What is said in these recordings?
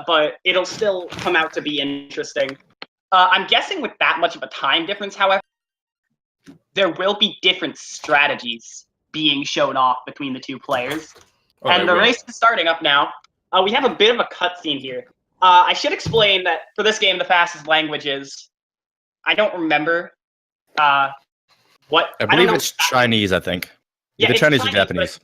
but it'll still come out to be interesting. I'm guessing with that much of a time difference, however, there will be different strategies being shown off between the two players. And the race is starting up now. We have a bit of a cutscene here. I should explain that for this game, the fastest language is... I don't remember what... I believe it's Chinese, I think. Yeah, either Chinese or Japanese.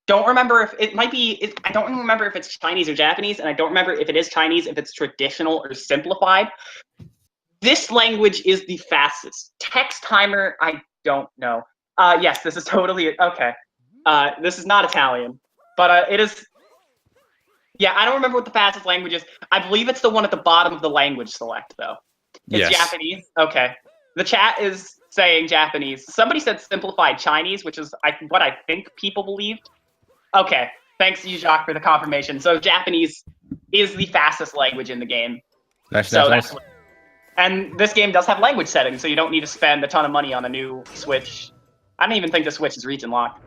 Don't remember if it might be... I don't remember if it's Chinese or Japanese, and I don't remember if it is Chinese, if it's traditional or simplified. This language is the fastest. Text timer, I don't know. Yes, this is totally... Okay. This is not Italian, but it is... Yeah, I don't remember what the fastest language is. I believe it's the one at the bottom of the language select, though. It's Japanese? Okay. The chat is saying Japanese. Somebody said simplified Chinese, which is what I think people believed. Okay. Thanks, Jacques, for the confirmation. So Japanese is the fastest language in the game. Nice. And this game does have language settings, so you don't need to spend a ton of money on a new Switch. I don't even think the Switch is region locked.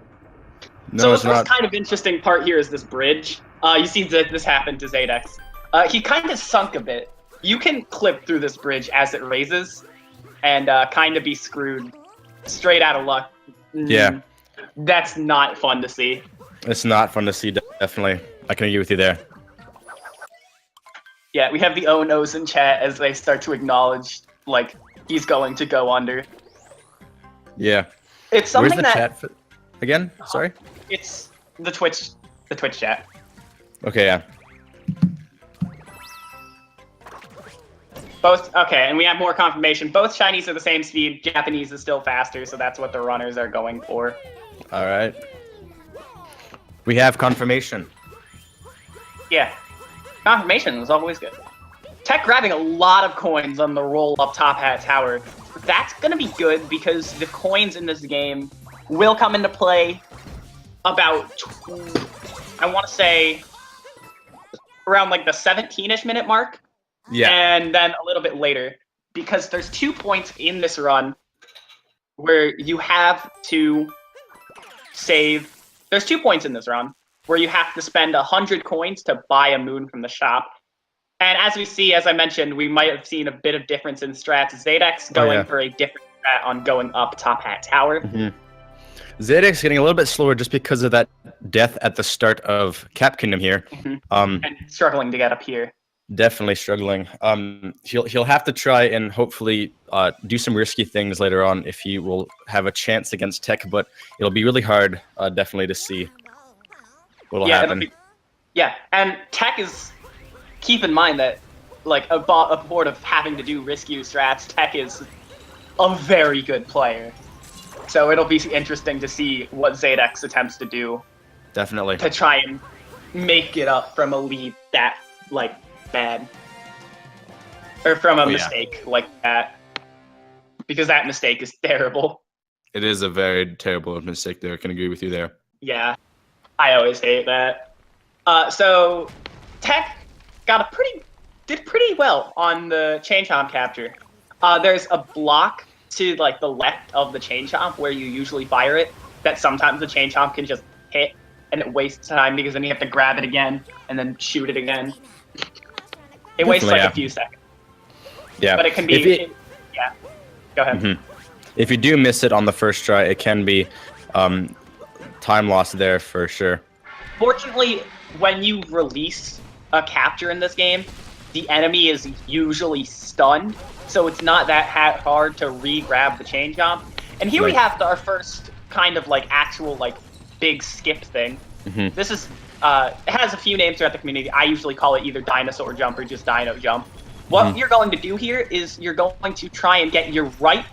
No, so it's the first not. kind of interesting part here is this bridge. You see this happen to XadexSquared. He kind of sunk a bit. You can clip through this bridge as it raises and kind of be screwed straight out of luck. Yeah. That's not fun to see. It's not fun to see, definitely. I can agree with you there. Yeah, we have the oh-no's in chat as they start to acknowledge, like, he's going to go under. Yeah. It's something Where's the chat for... Again? Sorry? It's the Twitch chat. Okay, yeah. Okay, and we have more confirmation. Both Chinese are the same speed. Japanese is still faster, so that's what the runners are going for. All right. We have confirmation. Yeah. Confirmation is always good. Tech grabbing a lot of coins on the roll up top hat tower. That's going to be good because the coins in this game will come into play about, I want to say, around like the 17-ish minute mark. Yeah. And then a little bit later, because there's 2 points in this run where you have to save. There's 2 points in this run where you have to spend 100 coins to buy a moon from the shop. And as we see, as I mentioned, we might have seen a bit of difference in strats. XadexSquared going for a different strat on going up top hat tower. XadexSquared getting a little bit slower just because of that death at the start of Cap Kingdom here. And struggling to get up here. Definitely struggling. He'll have to try and hopefully do some risky things later on if he will have a chance against Tech, but it'll be really hard, definitely, to see what'll happen. Yeah, and Tech is... Keep in mind that, like, aboard of having to do risky strats, Tech is a very good player. So it'll be interesting to see what XadexSquared attempts to do. Definitely. To try and make it up from a lead that, like, bad. Or from a mistake like that. Because that mistake is terrible. It is a very terrible mistake there. I can agree with you there. Yeah. I always hate that. So, Tech did pretty well on the chain chomp capture. There's a block to like the left of the chain chomp where you usually fire it that sometimes the chain chomp can just hit and it wastes time because then you have to grab it again and then shoot it again. It wastes like a few seconds. Yeah. But it can be... yeah. Go ahead. If you do miss it on the first try, it can be time loss there for sure. Fortunately, when you release a capture in this game, the enemy is usually stunned, so it's not that hard to re-grab the chain jump. And here we have our first kind of like actual like big skip thing. This is it has a few names throughout the community. I usually call it either dinosaur jump or just dino jump. What you're going to do here is you're going to try and get your right,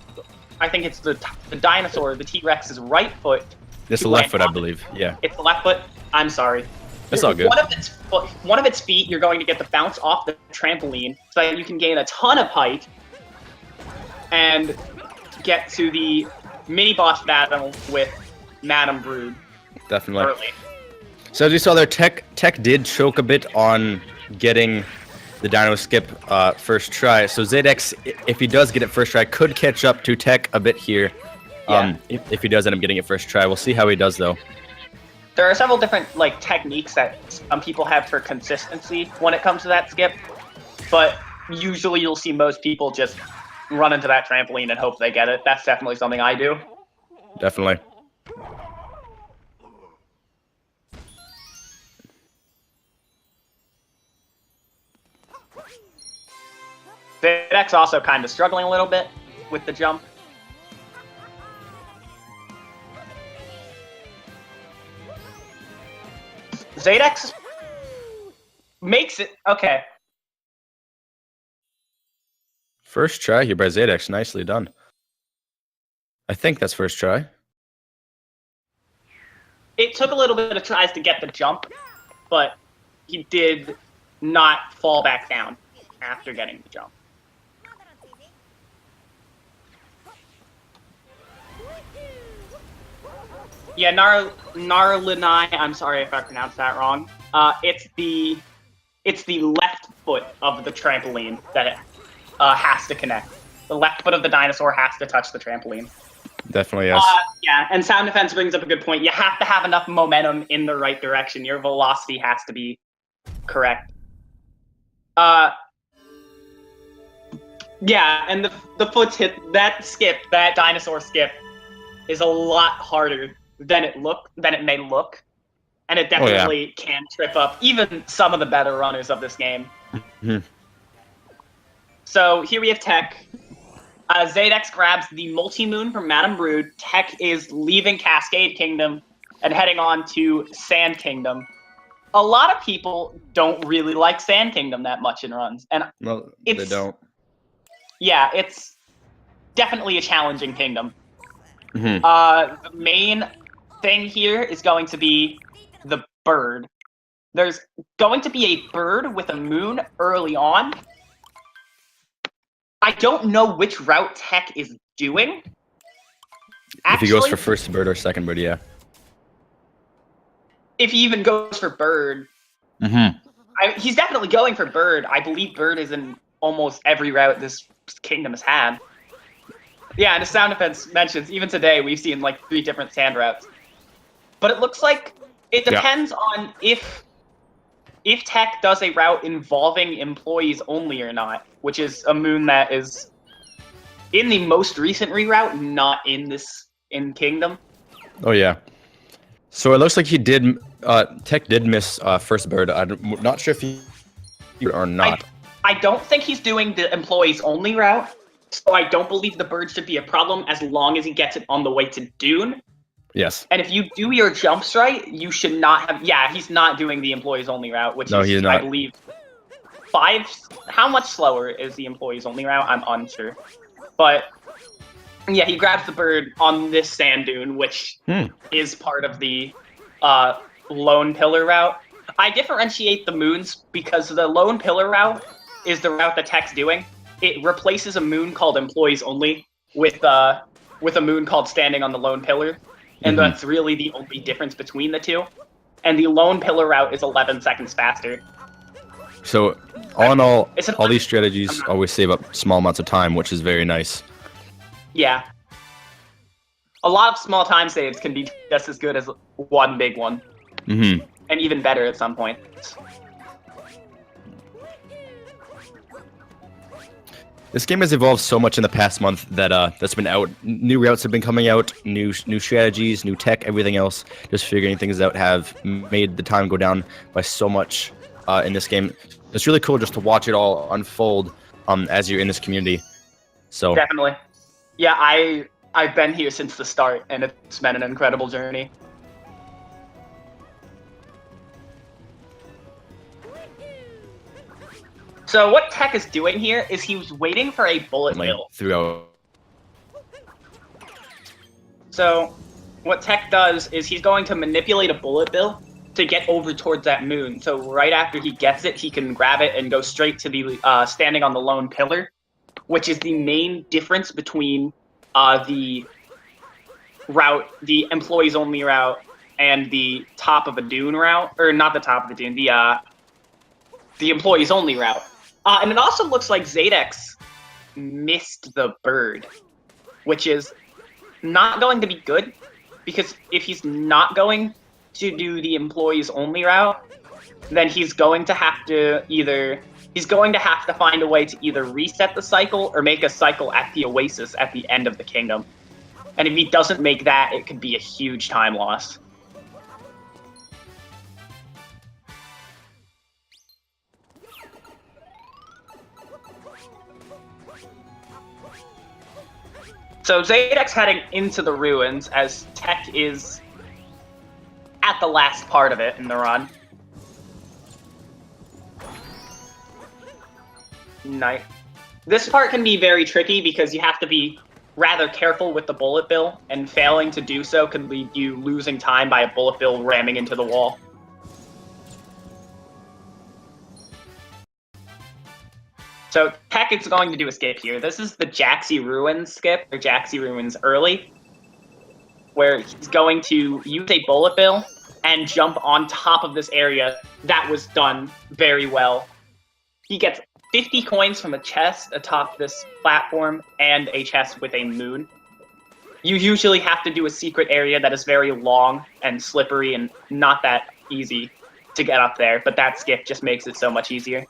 I think it's the dinosaur, the T-Rex's right foot. It's the left foot, I believe. Yeah. It's the left foot. I'm sorry. It's all good. One of its feet, you're going to get the bounce off the trampoline so that you can gain a ton of height and get to the mini-boss battle with Madame Brood. Definitely. Early. So as you saw there, Tech did choke a bit on getting the dino skip first try. So XadexSquared, if he does get it first try, could catch up to Tech a bit here. If he does end up getting it first try. We'll see how he does, though. There are several different like techniques that some people have for consistency when it comes to that skip, but usually you'll see most people just run into that trampoline and hope they get it. That's definitely something I do. Definitely. XadexSquared also kind of struggling a little bit with the jump. XadexSquared makes it okay. First try here by XadexSquared. Nicely done. I think that's first try. It took a little bit of tries to get the jump, but he did not fall back down after getting the jump. Yeah, Narlinai, I'm sorry if I pronounced that wrong. It's the left foot of the trampoline that it has to connect. The left foot of the dinosaur has to touch the trampoline. Definitely, yes. Yeah, and Sound Defense brings up a good point. You have to have enough momentum in the right direction. Your velocity has to be correct. Yeah, and the foot's hit, that dinosaur skip is a lot harder than it may look. And it definitely can trip up even some of the better runners of this game. Mm-hmm. So here we have Tech. XadexSquared grabs the multi-moon from Madame Brood. Tech is leaving Cascade Kingdom and heading on to Sand Kingdom. A lot of people don't really like Sand Kingdom that much in runs, and Well, they don't. Yeah, it's definitely a challenging kingdom. Mm-hmm. The main thing here is going to be the bird. There's going to be a bird with a moon early on. I don't know which route Tech is doing. If he goes for first bird or second bird, yeah. If he even goes for bird. Mm-hmm. He's definitely going for bird. I believe bird is in almost every route this kingdom has had. Yeah, and as Sound Defense mentions, even today we've seen like 3 different sand routes. But it looks like it depends on if Tech does a route involving employees only or not, which is a moon that is in the most recent reroute, not in Kingdom. Oh yeah. So it looks like he did. Tech did miss first bird. I'm not sure if he or not. I don't think he's doing the employees only route, so I don't believe the bird should be a problem as long as he gets it on the way to Dune. Yes. And if you do your jumps right, you should not have. Yeah, he's not doing the employees only route, which is, he's not. I believe, 5. How much slower is the employees only route? I'm unsure. But yeah, he grabs the bird on this sand dune, which is part of the lone pillar route. I differentiate the moons because the lone pillar route is the route that Tech's doing. It replaces a moon called employees only with a moon called standing on the lone pillar. And that's really the only difference between the two. And the lone pillar route is 11 seconds faster. So, all in all these strategies always save up small amounts of time, which is very nice. Yeah. A lot of small time saves can be just as good as one big one. Mm-hmm. And even better at some point. This game has evolved so much in the past month that's been out. New routes have been coming out, new strategies, new tech, everything else. Just figuring things out have made the time go down by so much in this game. It's really cool just to watch it all unfold as you're in this community. So definitely, yeah. I've been here since the start, and it's been an incredible journey. So what Tech is doing here is he was waiting for a bullet bill. So what Tech does is he's going to manipulate a bullet bill to get over towards that moon. So right after he gets it, he can grab it and go straight to the standing on the lone pillar, which is the main difference between the route, the employees only route, and the top of a dune route, or not the top of the dune, the employees only route. And it also looks like XadexSquared missed the bird, which is not going to be good, because if he's not going to do the employees only route, then he's going to have to find a way to either reset the cycle or make a cycle at the Oasis at the end of the kingdom. And if he doesn't make that, it could be a huge time loss. So XadexSquared heading into the ruins as Tech is at the last part of it in the run. Nice. This part can be very tricky because you have to be rather careful with the bullet bill, and failing to do so can lead you losing time by a bullet bill ramming into the wall. So Tech is going to do a skip here. This is the Jaxi Ruins skip, or Jaxi Ruins early, where he's going to use a bullet bill and jump on top of this area. That was done very well. He gets 50 coins from a chest atop this platform and a chest with a moon. You usually have to do a secret area that is very long and slippery and not that easy to get up there, but that skip just makes it so much easier.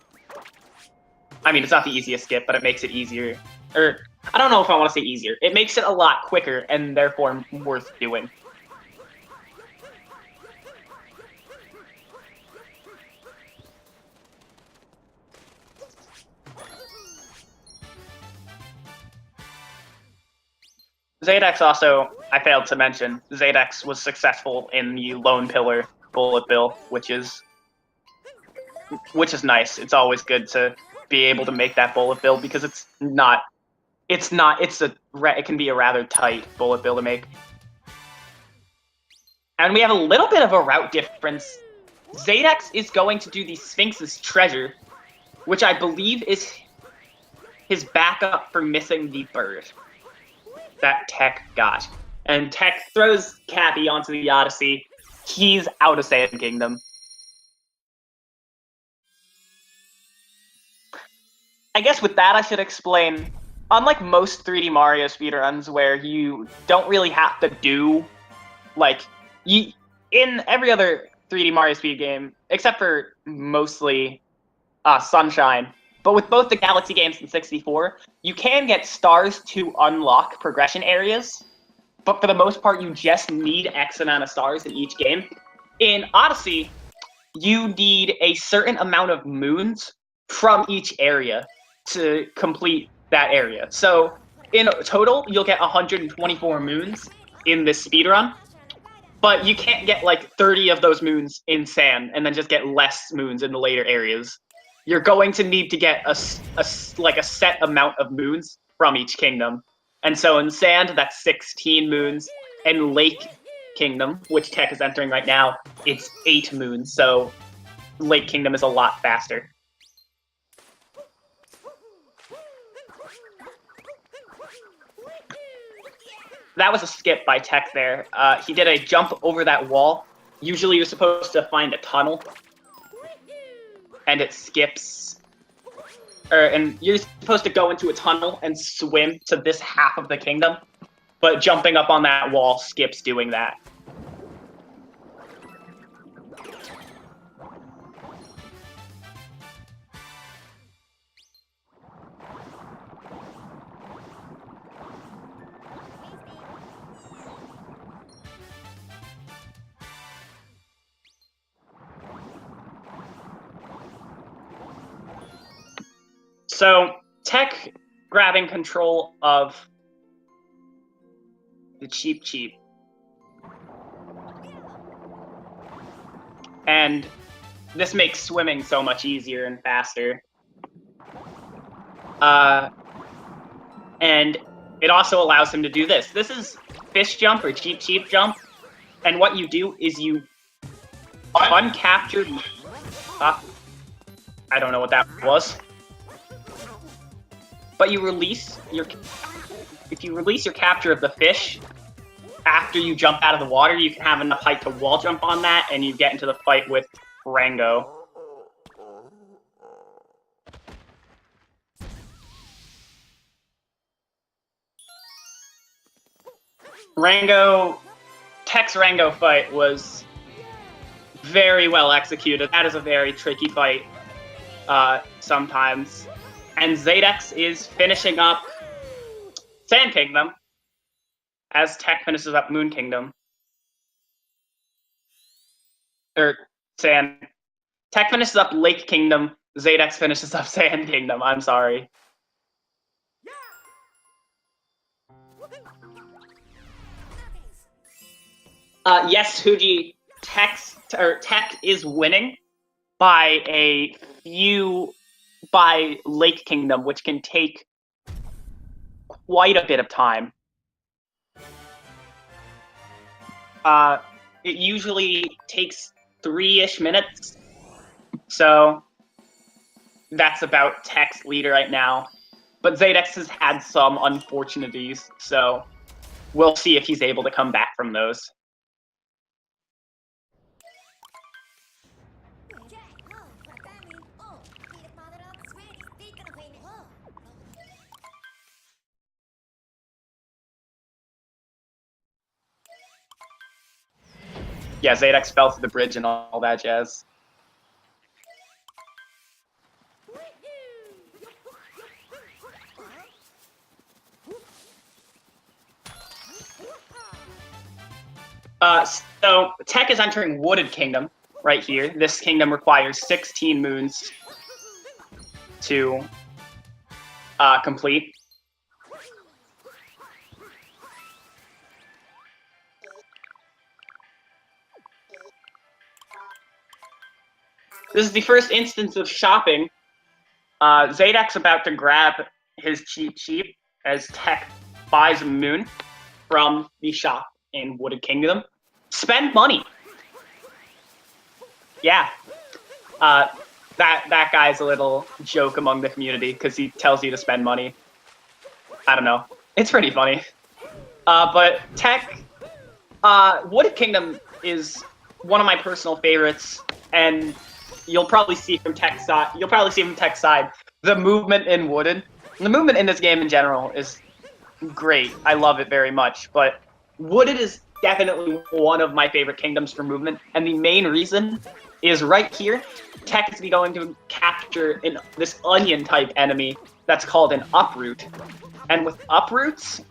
I mean, it's not the easiest skip, but it makes it easier. Or, I don't know if I want to say easier. It makes it a lot quicker and therefore worth doing. XadexSquared also, I failed to mention, XadexSquared was successful in the Lone Pillar bullet bill, which is nice. It's always good to be able to make that bullet bill because it can be a rather tight bullet bill to make. And we have a little bit of a route difference. XadexSquared is going to do the Sphinx's Treasure, which I believe is his backup for missing the bird that Tech got. And Tech throws Cappy onto the Odyssey. He's out of Sand Kingdom. I guess with that I should explain, unlike most 3D Mario speedruns where you don't really have to do, in every other 3D Mario speed game, except for mostly Sunshine, but with both the Galaxy games and 64, you can get stars to unlock progression areas, but for the most part you just need X amount of stars in each game. In Odyssey, you need a certain amount of moons from each area to complete that area. So in total, you'll get 124 moons in this speedrun, but you can't get like 30 of those moons in sand and then just get less moons in the later areas. You're going to need to get a set amount of moons from each kingdom. And so in sand, that's 16 moons. And Lake Kingdom, which Tech is entering right now, it's 8 moons. So Lake Kingdom is a lot faster. That was a skip by Tech there. He did a jump over that wall. Usually you're supposed to find a tunnel. And it skips. And you're supposed to go into a tunnel and swim to this half of the kingdom. But jumping up on that wall skips doing that. So, Tech grabbing control of the Cheep Cheep. And this makes swimming so much easier and faster. And it also allows him to do this. This is Fish Jump or Cheep Cheep Jump. And what you do is you uncaptured... I don't know what that was. But you release your... If you release your capture of the fish, after you jump out of the water, you can have enough height to wall jump on that, and you get into the fight with Rango. Tech's Rango fight was Very well executed. That is a very tricky fight sometimes. And XadexSquared is finishing up Sand Kingdom as Tech finishes up Moon Kingdom. Or Sand. Tech finishes up Lake Kingdom. XadexSquared finishes up Sand Kingdom. I'm sorry. Yes, Huji, Tech is winning by a few by Lake Kingdom, which can take quite a bit of time. It usually takes 3-ish minutes, so that's about Tech's lead right now. But XadexSquared has had some unfortunities, so we'll see if he's able to come back from those. Yeah, XadexSquared fell through the bridge and all that jazz. So Tech is entering Wooded Kingdom right here. This kingdom requires 16 moons to complete. This is the first instance of shopping. XadexSquared's about to grab his cheat sheet as Tech buys a moon from the shop in Wooded Kingdom. Spend money. Yeah. That guy's a little joke among the community because he tells you to spend money. I don't know. It's pretty funny. But Tech, Wooded Kingdom is one of my personal favorites, and you'll probably see from Tech's side the movement in Wooded. The movement in this game in general is great. I love it very much, but Wooded is definitely one of my favorite kingdoms for movement, and the main reason is right here. Tech is going to capture this onion-type enemy that's called an uproot. And with uproots,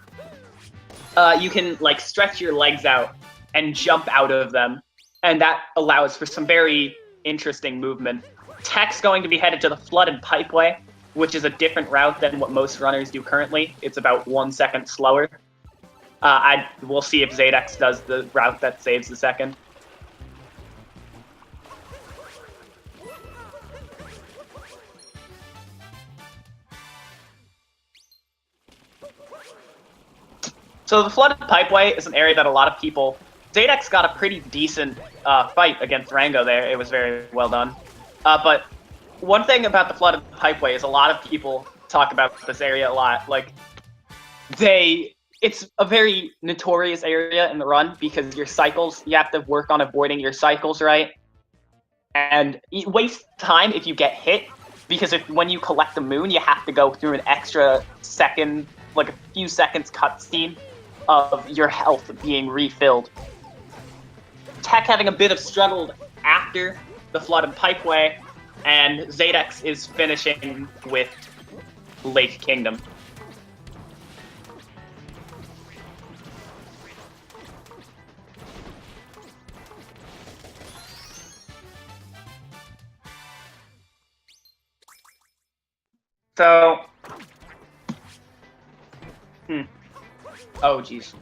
you can like stretch your legs out and jump out of them, and that allows for some very interesting movement. Tech's going to be headed to the Flooded Pipeway, which is a different route than what most runners do currently. It's about 1 second slower. We'll see if XadexSquared does the route that saves the second. So the Flooded Pipeway is an area that a lot of people... XadexSquared got a pretty decent fight against Rango there. It was very well done. But one thing about the Flooded Pipeway is a lot of people talk about this area a lot. Like, it's a very notorious area in the run because your cycles, you have to work on avoiding your cycles, right? And you waste time if you get hit, because when you collect the moon, you have to go through an extra second, like a few seconds cutscene of your health being refilled. Tech having a bit of struggle after the Flooded Pipeway, and XadexSquared is finishing with Lake Kingdom. So, oh jeez.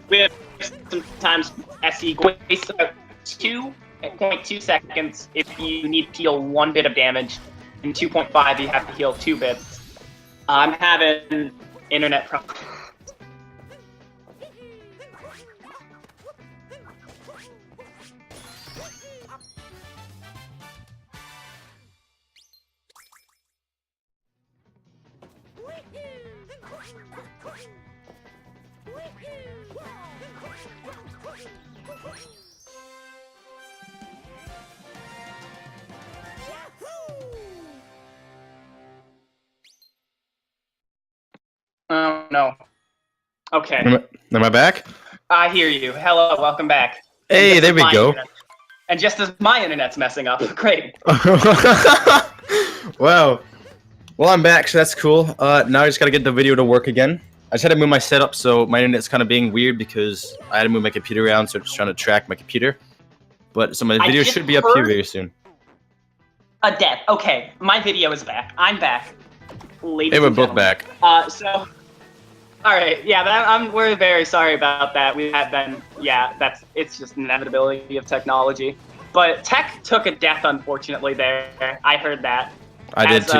We have sometimes SE wastes about 2.2 seconds if you need to heal 1 bit of damage. In 2.5, you have to heal 2 bits. I'm having internet problems. no. Okay. Am I back? I hear you. Hello, welcome back. Hey, there we go. And just as my internet's messing up, great. Wow. Well, I'm back, so that's cool. Now I just gotta get the video to work again. I just had to move my setup, so my internet's kind of being weird because I had to move my computer around, so it's trying to track my computer. But so my video should be up here very soon. A death. Okay, my video is back. I'm back. Ladies Hey, we're and both gentlemen. back. So, all right, yeah, we're very sorry about that. We have been, yeah, it's just an inevitability of technology. But tech took a death, unfortunately. There, I heard that. I did too.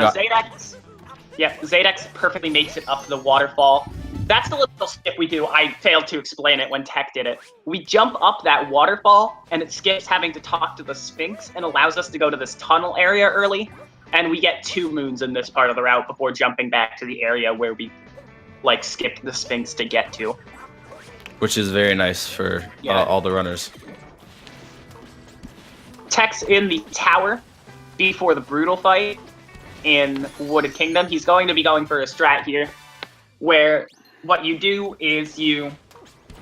XadexSquared perfectly makes it up the waterfall. That's the little skip we do. I failed to explain it when Tech did it. We jump up that waterfall, and it skips having to talk to the Sphinx and allows us to go to this tunnel area early. And we get 2 moons in this part of the route before jumping back to the area where we, like, skipped the Sphinx to get to. Which is very nice for all the runners. Tech's in the tower before the brutal fight in Wooded Kingdom. He's going to be going for a strat here, where what you do is you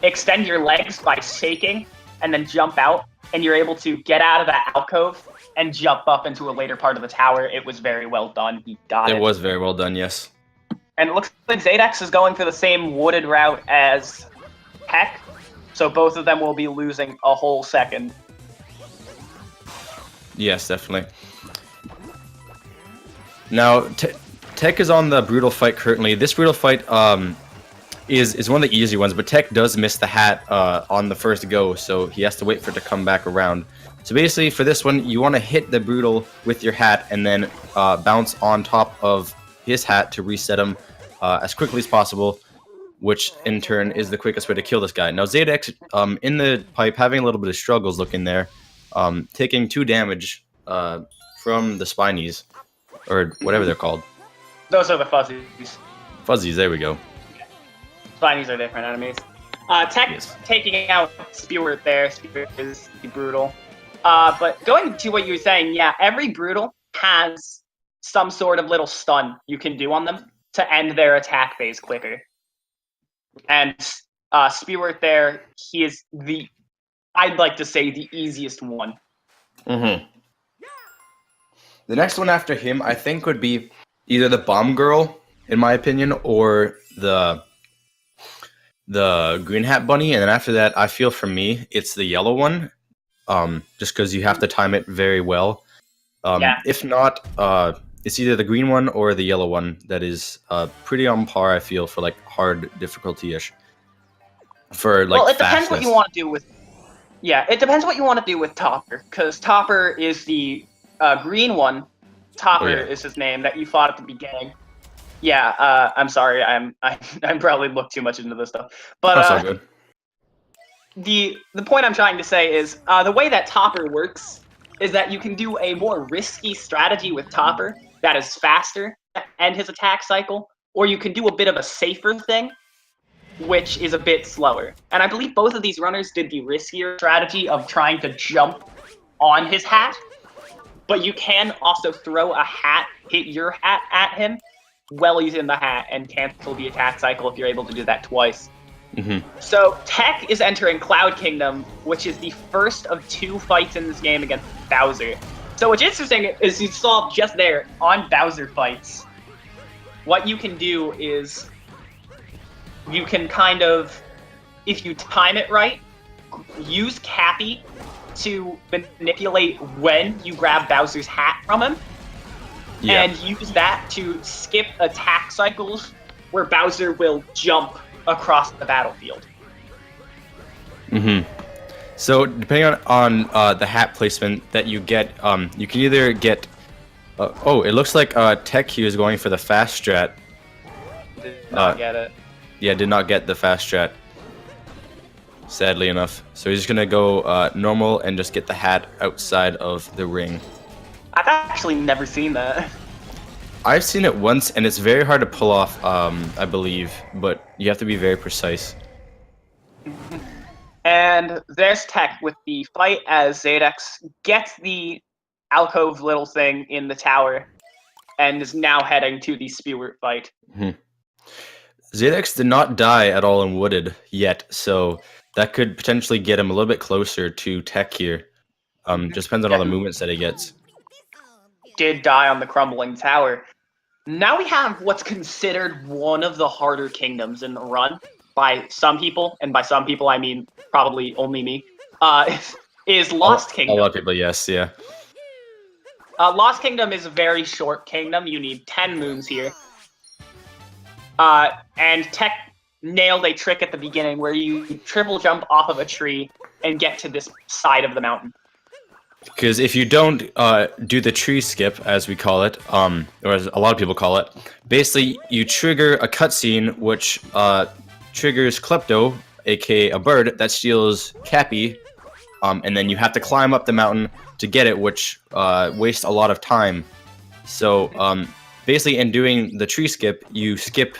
extend your legs by shaking and then jump out, and you're able to get out of that alcove and jump up into a later part of the tower. It was very well done. He got it. It was very well done, yes. And it looks like Xadex is going for the same wooded route as Tech, so both of them will be losing a whole second. Yes, definitely. Now, Tech is on the brutal fight currently. This brutal fight is one of the easy ones, but Tech does miss the hat on the first go, so he has to wait for it to come back around. So basically, for this one, you want to hit the brutal with your hat and then bounce on top of his hat to reset him as quickly as possible, which in turn is the quickest way to kill this guy. Now, Xadex, in the pipe, having a little bit of struggles looking there, taking 2 damage from the Spinies, or whatever they're called. Those are the fuzzies. Fuzzies, there we go. Spinies are different enemies. Tech taking out Spewert there. Spewert is brutal. But going to what you were saying, yeah, every brutal has some sort of little stun you can do on them to end their attack phase quicker. And Spewert there, he is I'd like to say, the easiest one. Mm-hmm. The next one after him, I think, would be either the Bomb Girl, in my opinion, or the Green Hat Bunny, and then after that, I feel for me, it's the yellow one, just because you have to time it very well. If not, it's either the green one or the yellow one that is pretty on par, I feel, for like hard difficulty-ish. For like, well, it depends fastness. what you want to do with. Yeah, it depends what you want to do with Topper, because Topper is the green one. Topper is his name that you fought at the beginning. Yeah, I'm sorry, I probably looked too much into this stuff, but that's all good. The point I'm trying to say is the way that Topper works is that you can do a more risky strategy with Topper that is faster and his attack cycle, or you can do a bit of a safer thing, which is a bit slower. And I believe both of these runners did the riskier strategy of trying to jump on his hat, but you can also throw a hat, hit your hat at him while he's in the hat, and cancel the attack cycle if you're able to do that twice. Mm-hmm. So Tech is entering Cloud Kingdom, which is the first of 2 fights in this game against Bowser. So what's interesting is you saw just there, on Bowser fights, what you can do is you can kind of, if you time it right, use Cappy to manipulate when you grab Bowser's hat from him, and use that to skip attack cycles where Bowser will jump across the battlefield. Mm-hmm. So depending on the hat placement that you get, you can either get... it looks like Tech Q is going for the fast strat. Did not get it. Yeah, did not get the fast strat, sadly enough. So he's just going to go normal and just get the hat outside of the ring. I've actually never seen that. I've seen it once, and it's very hard to pull off, I believe, but you have to be very precise. And there's Tech with the fight as Xadex gets the alcove little thing in the tower and is now heading to the Spewert fight. Mm-hmm. XadexSquared did not die at all in Wooded yet, so that could potentially get him a little bit closer to Tech here. Just depends on all the movements that he gets. Did die on the crumbling tower. Now we have what's considered one of the harder kingdoms in the run by some people, and by some people I mean probably only me, is Lost Kingdom. A lot of people, yes, yeah. Lost Kingdom is a very short kingdom. You need 10 moons here. And Tech nailed a trick at the beginning where you triple jump off of a tree and get to this side of the mountain. Because if you don't do the tree skip, as we call it, or as a lot of people call it, basically you trigger a cutscene which triggers Klepto, aka a bird, that steals Cappy, and then you have to climb up the mountain to get it, which wastes a lot of time. So basically in doing the tree skip, you skip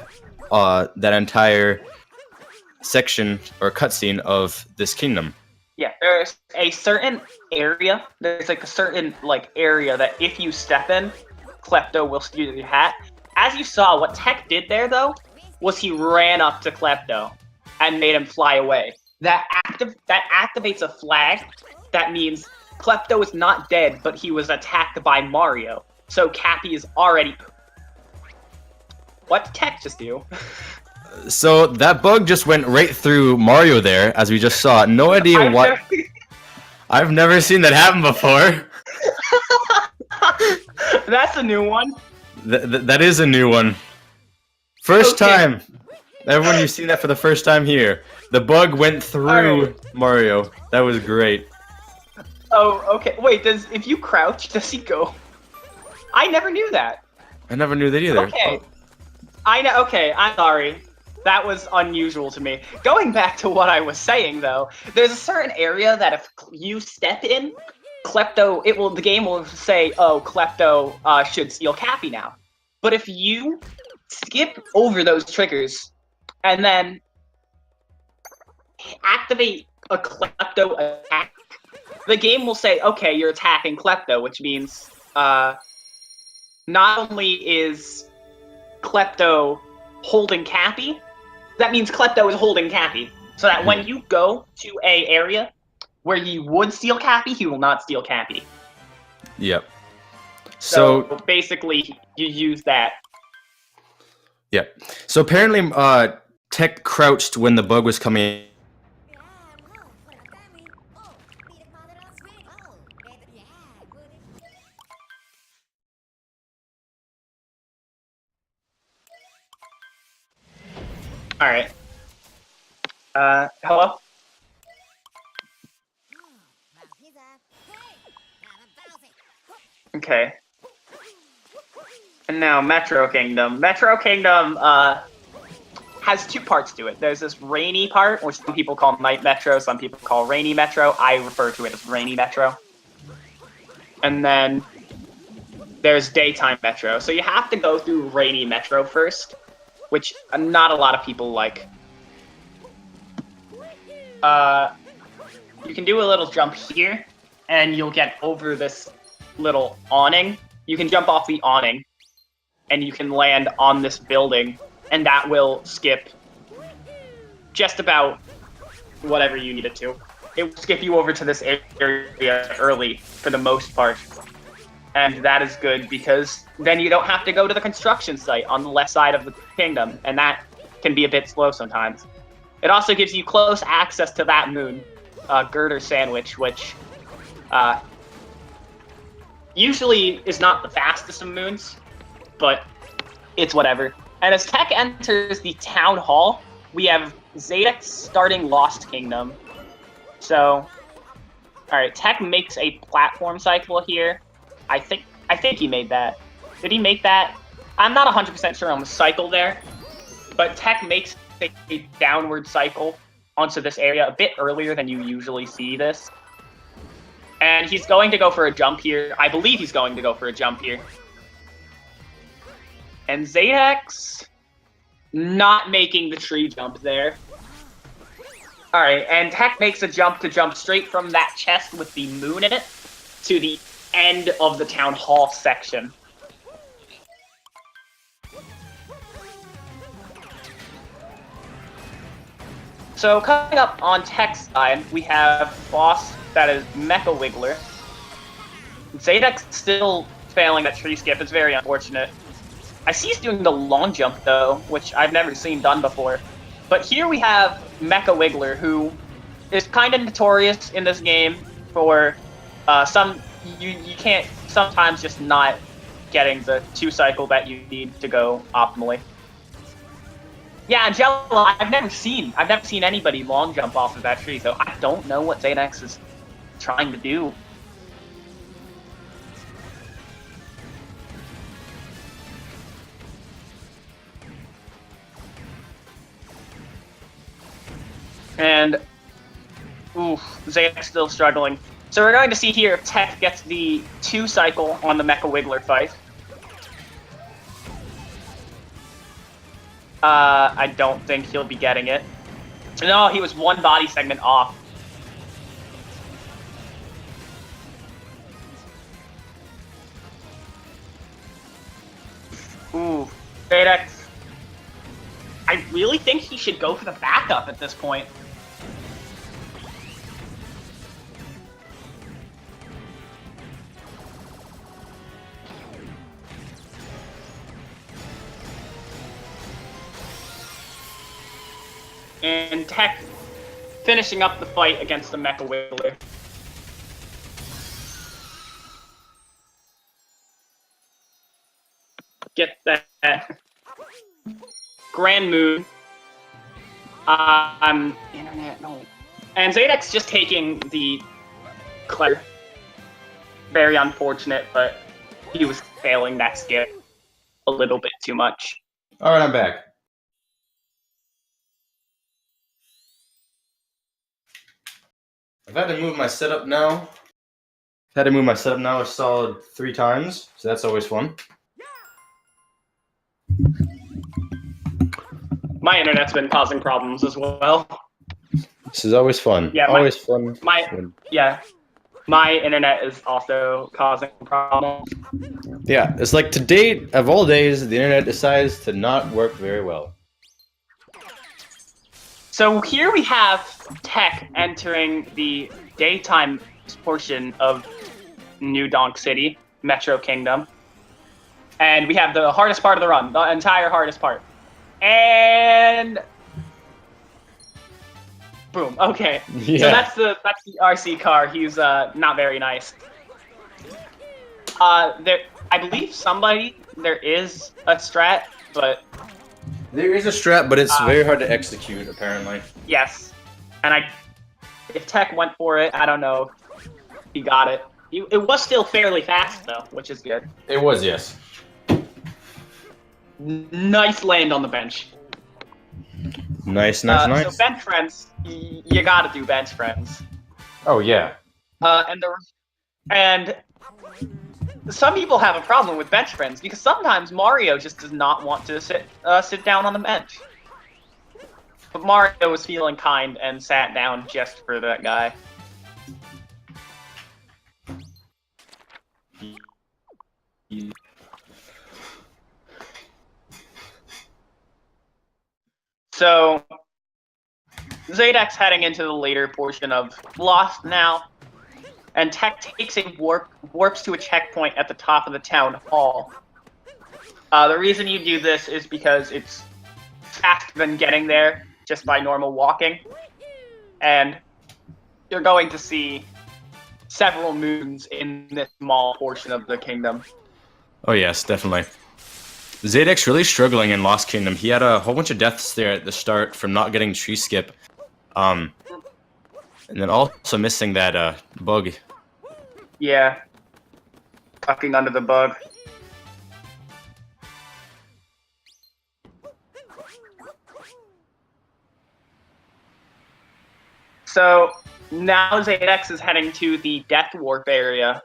that entire section or cutscene of this kingdom. Yeah, there's a certain area. There's like a certain area that if you step in, Klepto will steal your hat. As you saw, what Tech did there though was he ran up to Klepto and made him fly away. That activates a flag that means Klepto is not dead, but he was attacked by Mario. So Cappy is already. What did Tech just do? So that bug just went right through Mario there, as we just saw. No idea what. I've never seen that happen before. That's a new one. That is a new one. First time. Everyone, you've seen that for the first time here. The bug went through Mario. That was great. Oh, okay. Wait, if you crouch, does he go? I never knew that. I never knew that either. Okay. I know. Okay, I'm sorry. That was unusual to me. Going back to what I was saying, though, there's a certain area that if you step in, the game will say, "Oh, Klepto should steal Cappy now." But if you skip over those triggers and then activate a Klepto attack, the game will say, "Okay, you're attacking Klepto," which means not only is Klepto holding Cappy, that means Klepto is holding Cappy. So that when you go to a area where you would steal Cappy, he will not steal Cappy. Yep. So basically, you use that. Yep. So apparently, Tech crouched when the bug was coming. All right. Hello? Okay. And now Metro Kingdom. Metro Kingdom has two parts to it. There's this rainy part, which some people call Night Metro, some people call Rainy Metro. I refer to it as Rainy Metro. And then there's Daytime Metro. So you have to go through Rainy Metro first, which not a lot of people like. You can do a little jump here, and you'll get over this little awning. You can jump off the awning, and you can land on this building, and that will skip just about whatever you need it to. It will skip you over to this area early, for the most part. And that is good, because then you don't have to go to the construction site on the left side of the kingdom, and that can be a bit slow sometimes. It also gives you close access to that moon, Girder Sandwich, which usually is not the fastest of moons, but it's whatever. And as Tech enters the town hall, we have XadexSquared starting Lost Kingdom. So, alright, Tech makes a platform cycle here. I think he made that. Did he make that? I'm not 100% sure on the cycle there, but Tech makes a downward cycle onto this area a bit earlier than you usually see this. And he's going to go for a jump here. I believe he's going to go for a jump here. And XadexSquared not making the tree jump there. Alright, and Tech makes a jump to jump straight from that chest with the moon in it to the end of the town hall section. So coming up on tech side, we have boss that is Mecha Wiggler. XadexSquared still failing that tree skip. It's very unfortunate. I see he's doing the long jump though, which I've never seen done before. But here we have Mecha Wiggler, who is kind of notorious in this game for you can't sometimes just not getting the 2 cycle that you need to go optimally. Yeah, Angela, I've never seen anybody long jump off of that tree, so I don't know what XadexSquared is trying to do. And XadexSquared still struggling. So we're going to see here if Tech gets the 2 cycle on the Mecha Wiggler fight. I don't think he'll be getting it. No, he was 1 body segment off. Ooh, XadexSquared. I really think he should go for the backup at this point. And Tech finishing up the fight against the Mecha Wiggler. Get that Grand Moon. Internet, no. And XadexSquared just taking the clear. Very unfortunate, but he was failing that skip a little bit too much. All right, I'm back. I've had to move my setup now. A solid 3 times, so that's always fun. My internet's been causing problems as well. This is always fun. Yeah, always fun. My internet is also causing problems. Yeah, it's like today, of all days, the internet decides to not work very well. So here we have Tech entering the daytime portion of New Donk City, Metro Kingdom. And we have the hardest part of the run, the entire hardest part. And boom. Okay. Yeah. So that's the RC car. He's not very nice. I believe there is a strat, but there is a strat, but it's very hard to execute, apparently. Yes. And if Tech went for it, I don't know if he got it. It was still fairly fast, though, which is good. It was, yes. Nice land on the bench. Nice. So bench friends, you gotta do bench friends. Oh, yeah. And some people have a problem with bench friends because sometimes Mario just does not want to sit down on the bench. But Mario was feeling kind and sat down just for that guy. So XadexSquared heading into the later portion of Lost now. And Tech takes a warps to a checkpoint at the top of the town hall. The reason you do this is because it's faster than getting there just by normal walking. And you're going to see several moons in this small portion of the kingdom. Oh yes, definitely. XadexSquared really struggling in Lost Kingdom. He had a whole bunch of deaths there at the start from not getting tree skip. And then also missing that bug. Yeah. Tucking under the bug. So now XadexSquared is heading to the Death Warp area.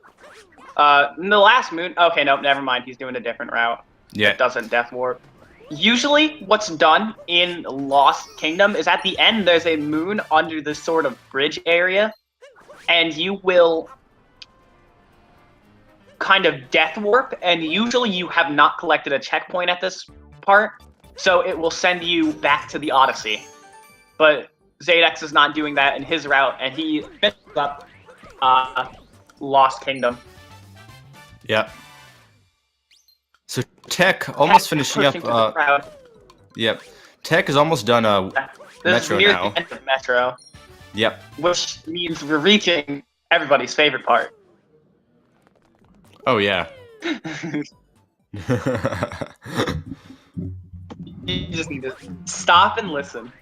In the last moon... Okay, no, never mind. He's doing a different route. Yeah. It doesn't Death Warp. Usually, what's done in Lost Kingdom is at the end, there's a moon under this sort of bridge area, and you will kind of Death Warp, and usually you have not collected a checkpoint at this part, so it will send you back to the Odyssey. But XadexSquared is not doing that in his route, and he finishes up Lost Kingdom. Yep. So Tech almost finishing up. Yep. Tech is almost done. This Metro is near now. the end of Metro. Yep. Which means we're reaching everybody's favorite part. Oh yeah. You just need to stop and listen.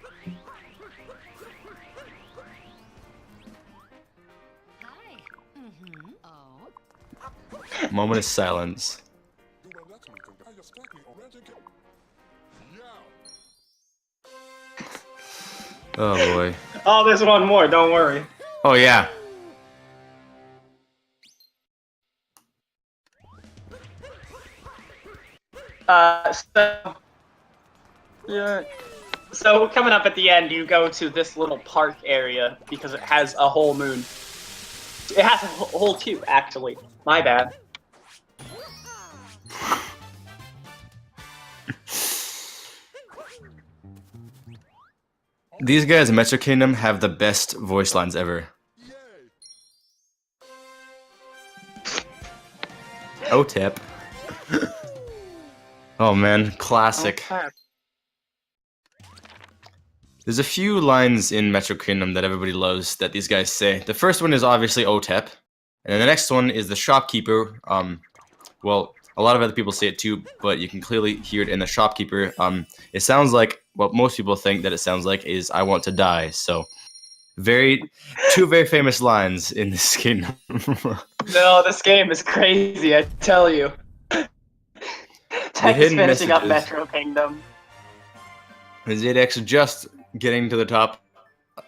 Moment of silence. Oh boy. Oh, there's one more, don't worry. Oh yeah. So coming up at the end, you go to this little park area because it has a whole moon. It has a whole two, actually. My bad. These guys in Metro Kingdom have the best voice lines ever. OTEP. Oh man, classic. Okay. There's a few lines in Metro Kingdom that everybody loves that these guys say. The first one is obviously OTEP, and then the next one is the shopkeeper. Well, a lot of other people say it too, but you can clearly hear it in the shopkeeper. It sounds like what most people think that it sounds like is "I want to die." So, two very famous lines in this kingdom. No, this game is crazy, I tell you. Tech is hidden finishing up messages. Metro Kingdom. XadexSquared just getting to the top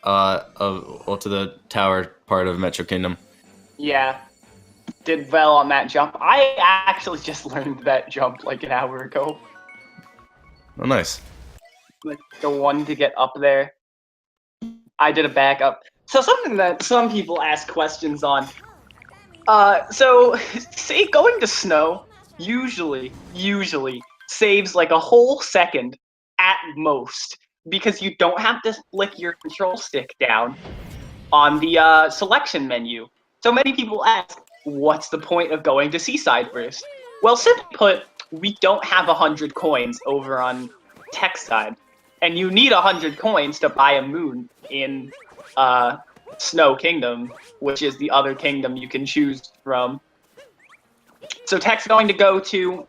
to the tower part of Metro Kingdom. Yeah. Did well on that jump. I actually just learned that jump like an hour ago. Oh, nice. Like the one to get up there. I did a backup. So something that some people ask questions on. So say going to snow usually saves like a whole second at most because you don't have to flick your control stick down on the selection menu. So many people ask, what's the point of going to Seaside first? Well, simply put, we don't have 100 coins over on Tech side, and you need 100 coins to buy a moon in Snow Kingdom, which is the other kingdom you can choose from. So Tech's going to go to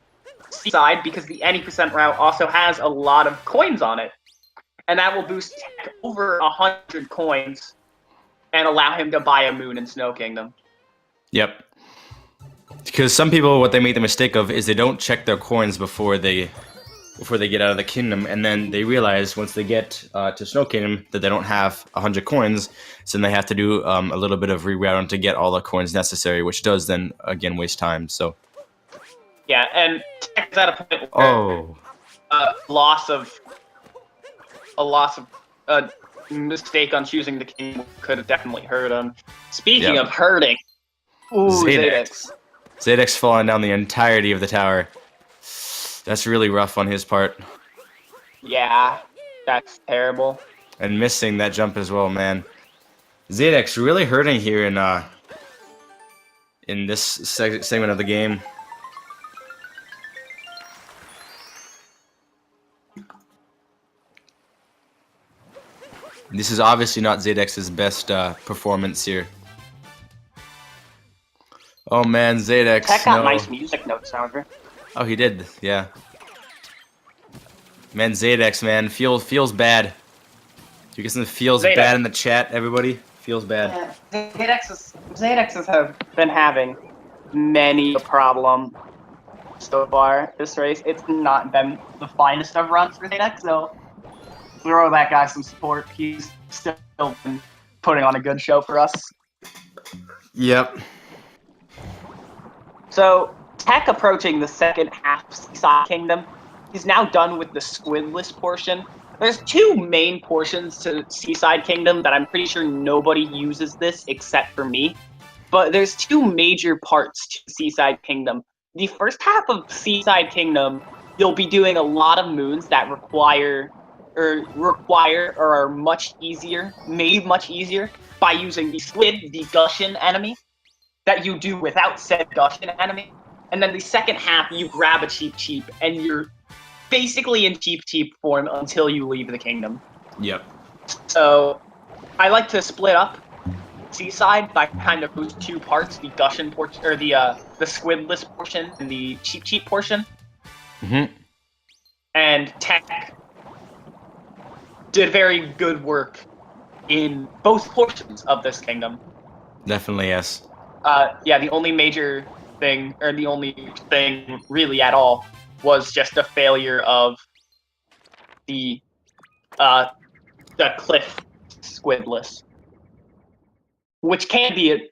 Seaside because the any percent route also has a lot of coins on it, and that will boost Tech over 100 coins and allow him to buy a moon in Snow Kingdom. Yep. Because some people, what they make the mistake of is they don't check their coins before they get out of the kingdom, and then they realize once they get to Snow Kingdom that they don't have 100 coins, so then they have to do a little bit of rerouting to get all the coins necessary, which does then again waste time. So. Yeah, and Tech is at a point where a mistake on choosing the king could have definitely hurt him. Speaking of hurting, XadexSquared falling down the entirety of the tower. That's really rough on his part. Yeah, that's terrible. And missing that jump as well, man. XadexSquared really hurting here in this segment of the game. This is obviously not XadexSquared's best performance here. Oh man, XadexSquared. Tech got nice music notes, however. Oh, he did, yeah. Man, XadexSquared, man, feels bad. Do you get some feels bad in the chat, everybody? Feels bad. Yeah, XadexSquared have been having many a problem so far this race. It's not been the finest of runs for XadexSquared, so throw that guy some support. He's still been putting on a good show for us. Yep. So, Tech approaching the second half Seaside Kingdom. He's now done with the squidless portion. There's two main portions to Seaside Kingdom that I'm pretty sure nobody uses this except for me. But there's two major parts to Seaside Kingdom. The first half of Seaside Kingdom, you'll be doing a lot of moons that require, require or are much easier, made much easier by using the squid, the Gushian enemy, that you do without said Gushian enemy. And then the second half, you grab a Cheep, and you're basically in Cheep form until you leave the kingdom. Yep. So I like to split up Seaside by kind of those two parts, the Gushian portion, or the squidless portion and the Cheep portion. Mm-hmm. And Tech did very good work in both portions of this kingdom. Definitely, yes. Yeah, the only major thing, or the only thing really at all, was just a failure of the cliff squidless, which can be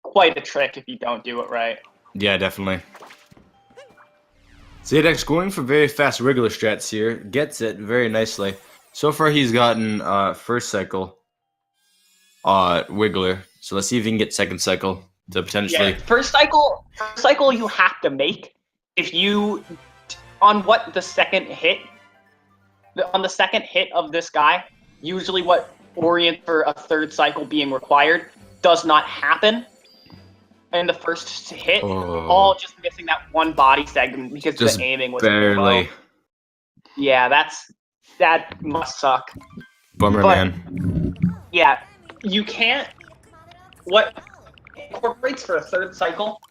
quite a trick if you don't do it right. Yeah, definitely. XadexSquared going for very fast regular strats here. Gets it very nicely. So far he's gotten first cycle Wiggler. So let's see if he can get second cycle to potentially... Yeah, first cycle you have to make if you... On the second hit of this guy, usually what orient for a third cycle being required does not happen in the first hit. All just missing that one body segment because just the aiming was barely. low. Yeah, that must suck. Bummer, man. Yeah, you can't. What incorporates for a third cycle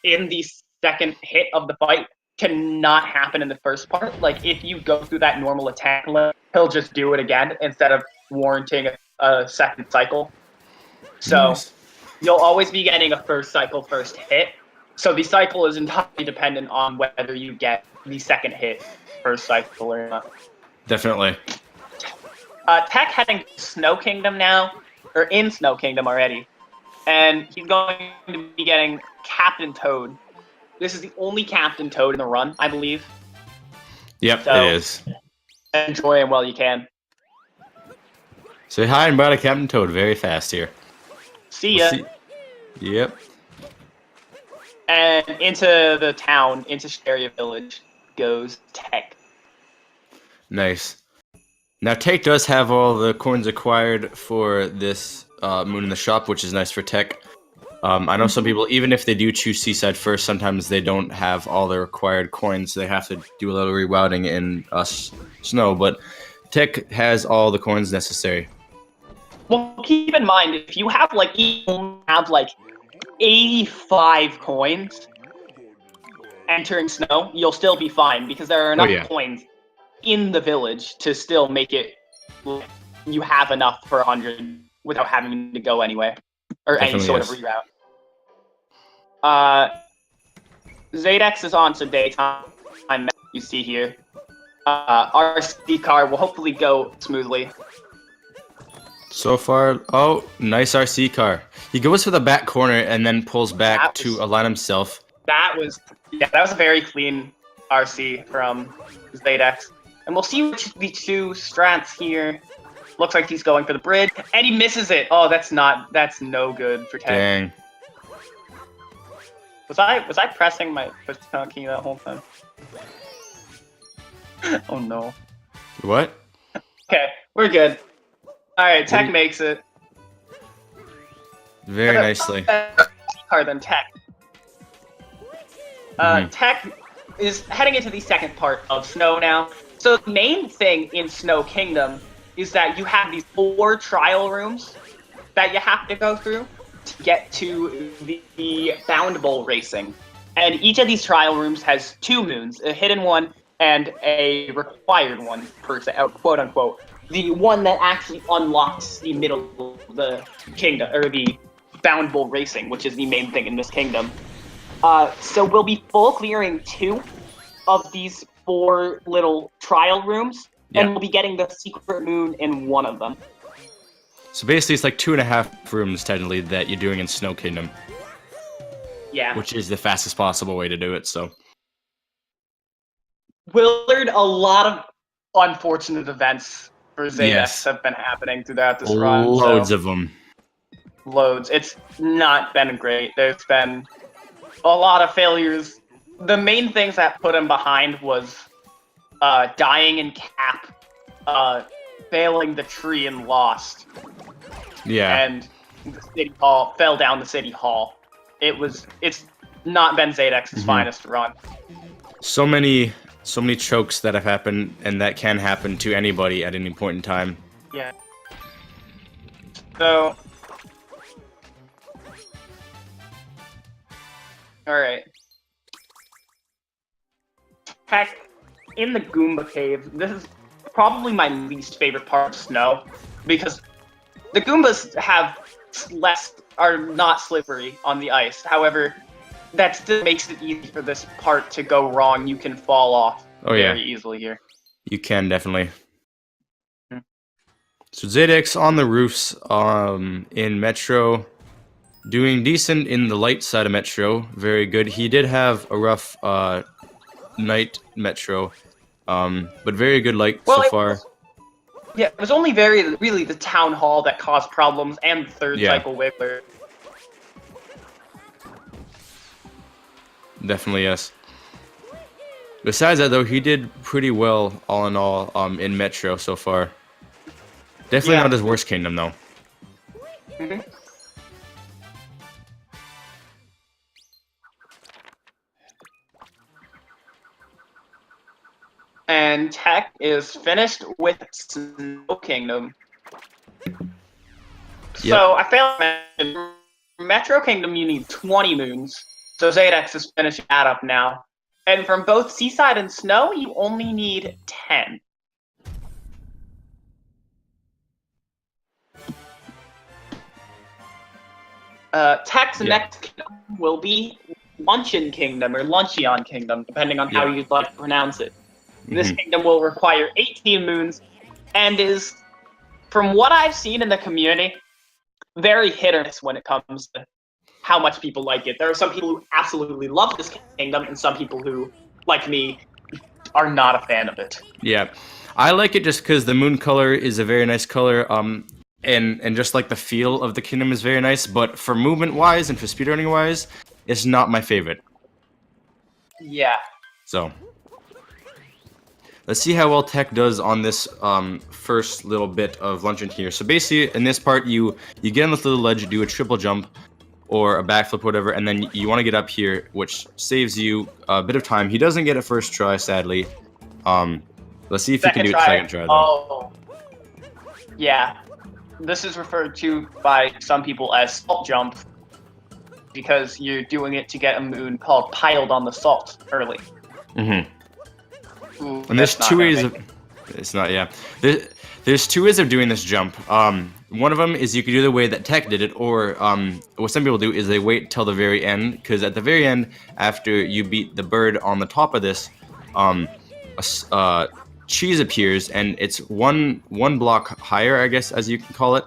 in the second hit of the fight cannot happen in the first part. Like, if you go through that normal attack, he'll just do it again instead of warranting a second cycle. So you'll always be getting a first cycle first hit. So the cycle is entirely dependent on whether you get the second hit first cycle or not. Definitely. Tech heading to Snow Kingdom now, or in Snow Kingdom already, and he's going to be getting Captain Toad. This is the only Captain Toad in the run, I believe. Yep, so, it is. Enjoy him while you can. Say hi and bye to Captain Toad very fast here. See ya. Yep. And into the town, into Sharia Village, goes Tech. Nice. Now, Tech does have all the coins acquired for this Moon in the Shop, which is nice for Tech. I know some people, even if they do choose Seaside first, sometimes they don't have all the required coins. They have to do a little rerouting in Snow, but Tech has all the coins necessary. Well, keep in mind, if you have like 85 coins entering Snow, you'll still be fine because there are enough coins in the village to still make it. You have enough for 100 without having to go anyway, or Definitely any sort of reroute. XadexSquared is on some daytime. You see here, our RC car will hopefully go smoothly. So far, oh, nice RC car. He goes for the back corner and then pulls back to align himself. That was a very clean RC from XadexSquared. And we'll see which the two strats here. Looks like he's going for the bridge, and he misses it. Oh, that's no good for Tech. Dang. Was I pressing my push key that whole time? Oh no. What? Okay, we're good. Alright, Tech makes it. Very nicely. Car than Tech. Tech is heading into the second part of Snow now. So the main thing in Snow Kingdom is that you have these 4 trial rooms that you have to go through to get to the Bound Bowl racing. And each of these trial rooms has 2 moons, a hidden one and a required one, quote unquote. The one that actually unlocks the middle of the kingdom, or the Bound Bowl racing, which is the main thing in this kingdom. So we'll be full clearing 2 of these 4 little trial rooms, and we'll be getting the secret moon in one of them. So basically it's like 2.5 rooms, technically, that you're doing in Snow Kingdom. Yeah. Which is the fastest possible way to do it, so. Willard, a lot of unfortunate events for XadexSquared have been happening throughout this run. Loads of them. Loads. It's not been great. There's been a lot of failures. The main things that put him behind was dying in cap failing the tree and lost. Yeah. And the city hall fell down the city hall. It's not been XadexSquared's finest run. So many chokes that have happened, and that can happen to anybody at any point in time. Yeah. So, all right. Heck, in the Goomba cave, this is probably my least favorite part of snow, because the Goombas are not slippery on the ice. However, that still makes it easy for this part to go wrong. You can fall off very easily here. You can definitely. So XadexSquared on the roofs in Metro, doing decent in the light side of Metro. Very good. He did have a rough night Metro, but very good light so far. Yeah, it was only really the town hall that caused problems, and the third cycle Wiggler. Definitely, yes. Besides that, though, he did pretty well, all in all, in Metro so far. Definitely not his worst kingdom, though. And Tech is finished with Snow Kingdom. So I failed to mention, Metro Kingdom you need 20 moons. So XadexSquared is finishing that up now. And from both Seaside and Snow, you only need 10. Tech's next kingdom will be Luncheon Kingdom, or Luncheon Kingdom, depending on how you'd like to pronounce it. This kingdom will require 18 moons, and is, from what I've seen in the community, very hit or miss when it comes to how much people like it. There are some people who absolutely love this kingdom, and some people who, like me, are not a fan of it. Yeah, I like it just because the moon color is a very nice color, and just like the feel of the kingdom is very nice, but for movement-wise and for speedrunning-wise, it's not my favorite. Yeah. So, let's see how well Tech does on this first little bit of luncheon here. So basically, in this part, you get on this little ledge, do a triple jump, or a backflip, whatever, and then you want to get up here, which saves you a bit of time. He doesn't get it first try, sadly. Let's see if he can do it second try, though. Oh. Yeah. This is referred to by some people as salt jump, because you're doing it to get a moon called Piled on the Salt early. Ooh, and there's two ways of... It's not, yeah. There's two ways of doing this jump. One of them is you can do the way that Tech did it, or what some people do is they wait till the very end, because at the very end, after you beat the bird on the top of this, cheese appears, and it's one block higher, I guess, as you can call it.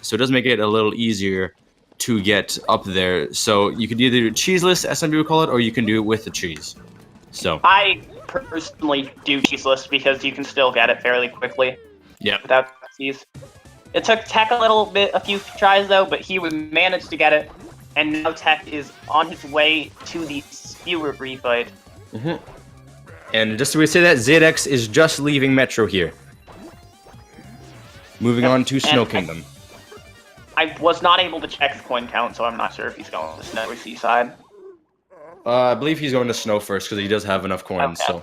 So it does make it a little easier to get up there. So you could either do cheeseless, as some people call it, or you can do it with the cheese. So I personally do cheeseless because you can still get it fairly quickly. Yeah. Without cheese. It took Tech a few tries though, but he would manage to get it, and now Tech is on his way to the Spewer refight. And just to say that, XadexSquared is just leaving Metro here. Moving on to Snow Kingdom. I was not able to check the coin count, so I'm not sure if he's going to Snow or Seaside. I believe he's going to Snow first, because he does have enough coins, so...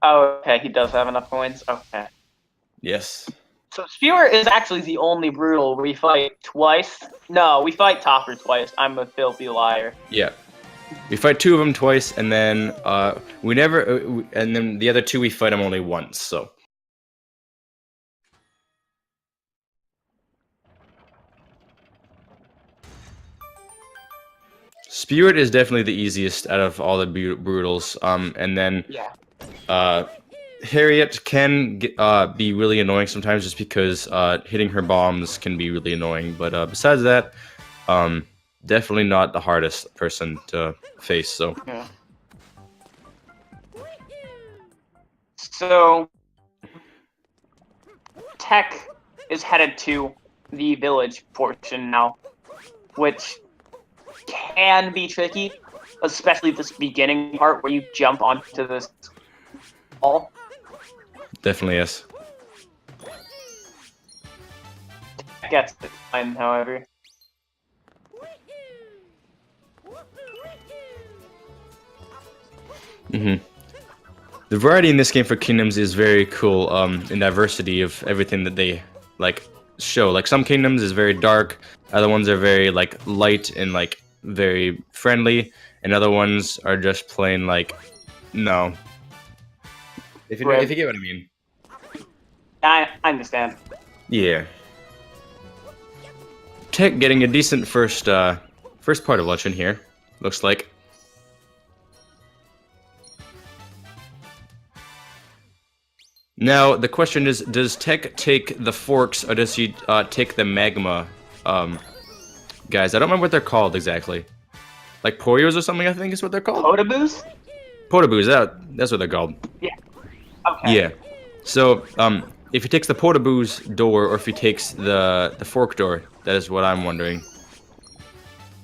Oh, okay, he does have enough coins? Okay. Yes. So Spewer is actually the only brutal we fight twice. No, we fight Topper twice. I'm a filthy liar. Yeah. We fight two of them twice, and then and then the other two we fight them only once, so... Spewer is definitely the easiest out of all the brutals, and then Harriet can be really annoying sometimes just because hitting her bombs can be really annoying, but besides that, definitely not the hardest person to face, so... Yeah. So, Tech is headed to the village portion now, which can be tricky, especially this beginning part where you jump onto this wall. Definitely, yes. gets the time, however. The variety in this game for kingdoms is very cool. In diversity of everything that they like show. Like some kingdoms is very dark, other ones are very like light and like very friendly, and other ones are just plain like no. If you get what I mean. I understand. Yeah. Tech getting a decent first part of luncheon here. Looks like. Now the question is, does Tech take the forks or does he take the magma? Guys, I don't remember what they're called exactly. Like Porios or something, I think is what they're called. Potaboos? Potaboos, that's what they're called. Yeah. Okay. Yeah. So, if he takes the Potaboos door or if he takes the fork door, that is what I'm wondering.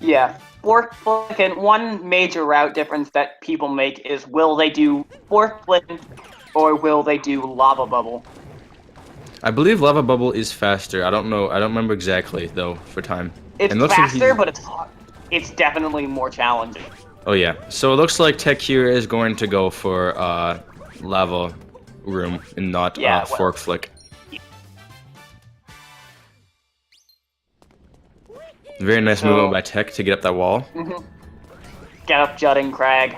Yeah. Fork and one major route difference that people make is will they do fork flip or will they do lava bubble? I believe lava bubble is faster. I don't know. I don't remember exactly though for time. It's and faster, but it's definitely more challenging. Oh yeah. So it looks like Tech here is going to go for lava room and not fork flick. Very nice movement by Tech to get up that wall. Get up jutting crag.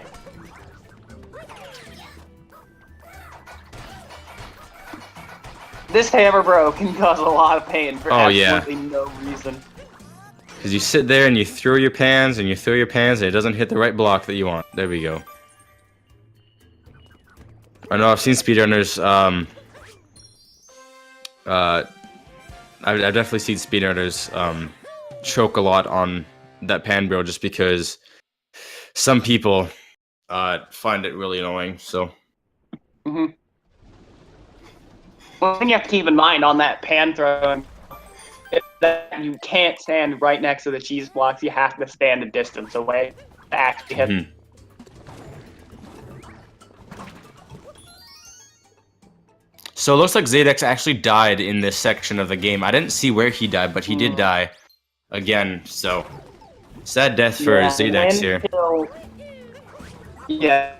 This hammer bro can cause a lot of pain for absolutely no reason. Because you sit there and you throw your pans and you throw your pans and it doesn't hit the right block that you want. There we go. I know I've seen speedrunners, I've definitely seen speedrunners, choke a lot on that pan bro just because some people, find it really annoying, so. One thing you have to keep in mind on that pan throwing is that you can't stand right next to the cheese blocks, you have to stand a distance away to actually hit. So it looks like XadexSquared actually died in this section of the game. I didn't see where he died, but he did die again, so sad death for XadexSquared here. Yeah.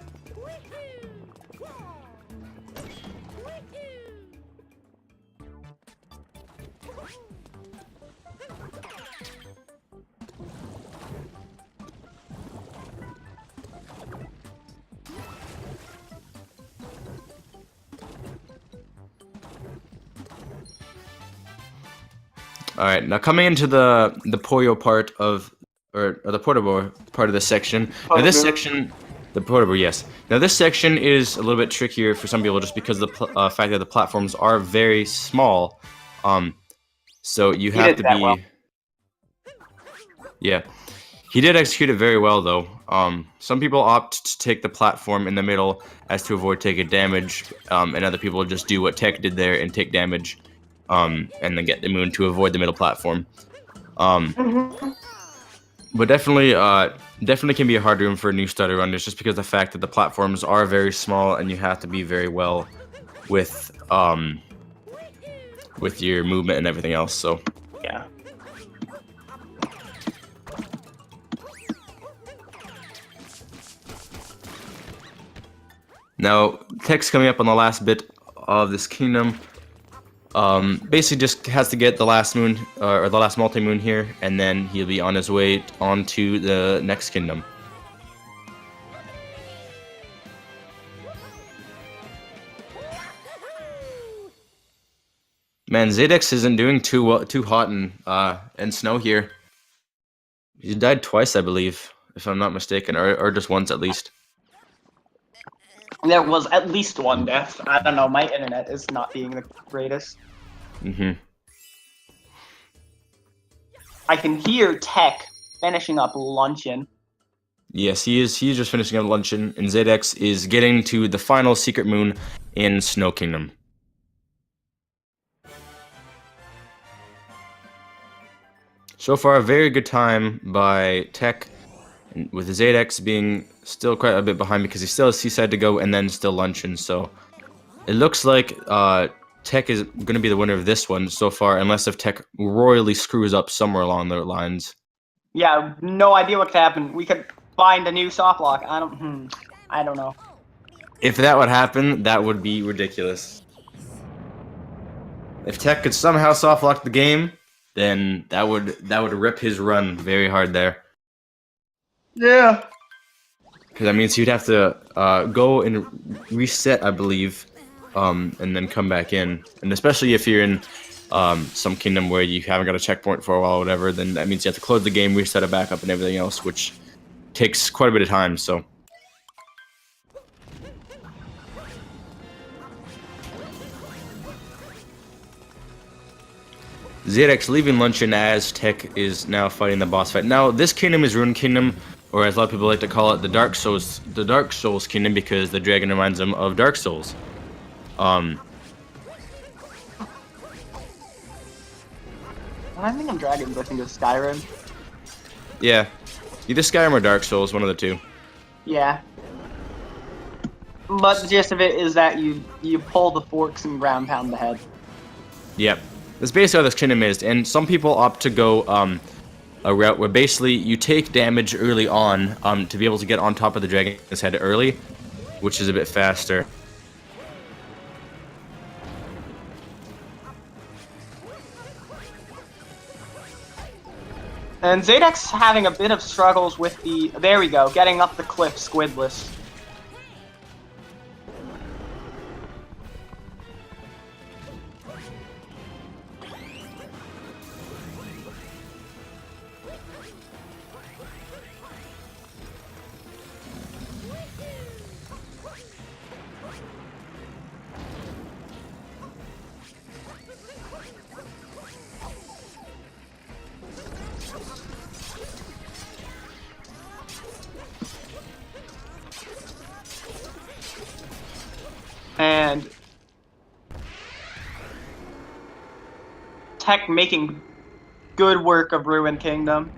All right, now coming into the Poyo part of, or the Portable part of this section. Now this section, the Portable, yes. Now this section is a little bit trickier for some people just because of the fact that the platforms are very small. So you have to be. Well. Yeah, he did execute it very well though. Some people opt to take the platform in the middle as to avoid taking damage, and other people just do what Tech did there and take damage. And then get the moon to avoid the middle platform. But definitely can be a hard room for new starter runners just because of the fact that the platforms are very small and you have to be very well with your movement and everything else. So yeah. Now Tech's coming up on the last bit of this kingdom. Basically just has to get the last moon, or the last multi-moon here, and then he'll be on his way on to the next kingdom. Man, XadexSquared isn't doing too hot in snow here. He died twice, I believe, if I'm not mistaken, or just once at least. There was at least one death. I don't know, my internet is not being the greatest. I can hear Tech finishing up luncheon. Yes, he's just finishing up luncheon, and XadexSquared is getting to the final secret moon in Snow Kingdom. So far, a very good time by Tech, with XadexSquared being still quite a bit behind because he still has Seaside to go and then still luncheon. So it looks like Tech is going to be the winner of this one so far, unless if Tech royally screws up somewhere along their lines. Yeah, no idea what could happen. We could find a new soft lock. I don't know. If that would happen, that would be ridiculous. If Tech could somehow soft lock the game, then that would rip his run very hard there. Yeah. Because that means he'd have to go and reset, I believe, and then come back in. And especially if you're in some kingdom where you haven't got a checkpoint for a while or whatever, then that means you have to close the game, reset it back up, and everything else, which takes quite a bit of time, so... Xadex leaving luncheon as Tech is now fighting the boss fight. Now, this kingdom is Ruined Kingdom, or as a lot of people like to call it, the Dark Souls Kingdom, because the dragon reminds them of Dark Souls. I think I'm dragons. I think it's Skyrim. Yeah, either Skyrim or Dark Souls, one of the two. Yeah. But the gist of it is that you pull the forks and ground pound the head. Yep. That's basically how this kingdom is, and some people opt to go a route where basically you take damage early on to be able to get on top of the dragon's head early, which is a bit faster. And Xadex having a bit of struggles with the... There we go, getting up the cliff squidless. And Tech making good work of Ruined Kingdom.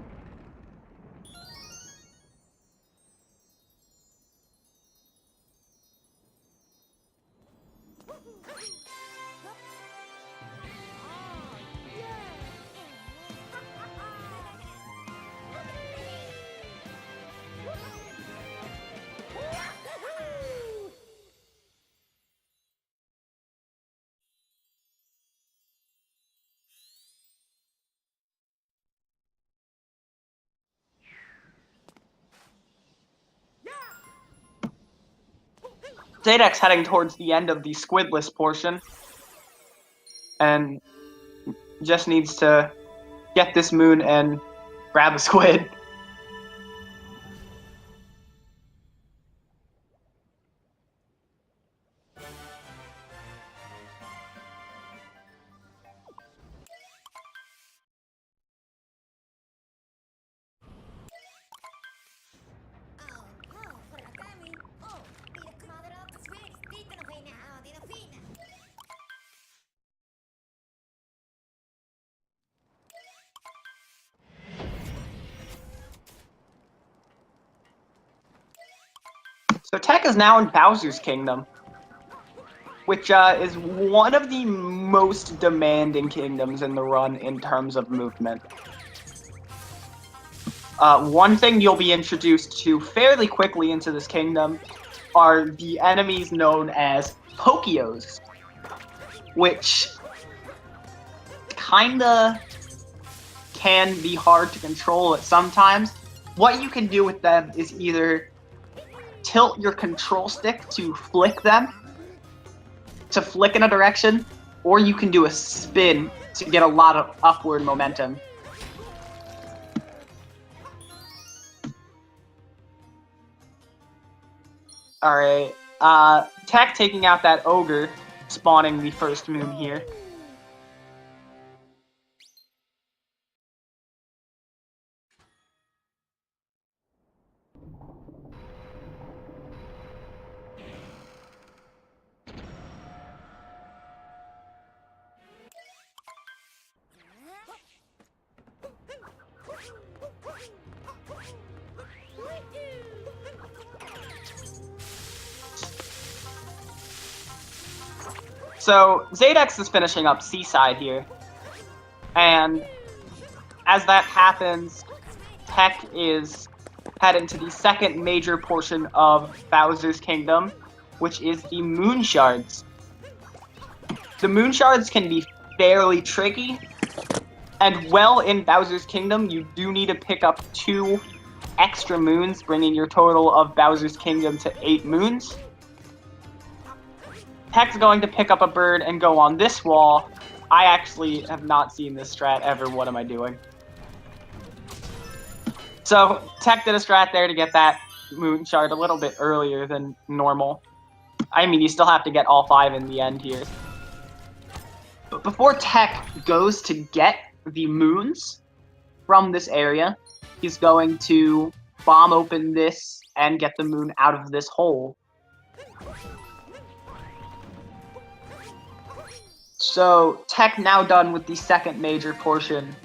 Xadex heading towards the end of the squidless portion. And just needs to get this moon and grab a squid. So Tech is now in Bowser's Kingdom, which is one of the most demanding kingdoms in the run in terms of movement. One thing you'll be introduced to fairly quickly into this kingdom are the enemies known as Pokios, which kinda can be hard to control at sometimes. What you can do with them is either tilt your control stick to flick them, to flick in a direction, or you can do a spin to get a lot of upward momentum. Alright, Tech taking out that ogre, spawning the first moon here. So XadexSquared is finishing up Seaside here, and as that happens, Tech is heading to the second major portion of Bowser's Kingdom, which is the Moon Shards. The Moon Shards can be fairly tricky, and well, in Bowser's Kingdom, you do need to pick up 2 extra moons, bringing your total of Bowser's Kingdom to 8 moons. Tech's going to pick up a bird and go on this wall. I actually have not seen this strat ever. What am I doing? So, Tech did a strat there to get that moon shard a little bit earlier than normal. I mean, you still have to get all 5 in the end here. But before Tech goes to get the moons from this area, he's going to bomb open this and get the moon out of this hole. So, Tech now done with the second major portion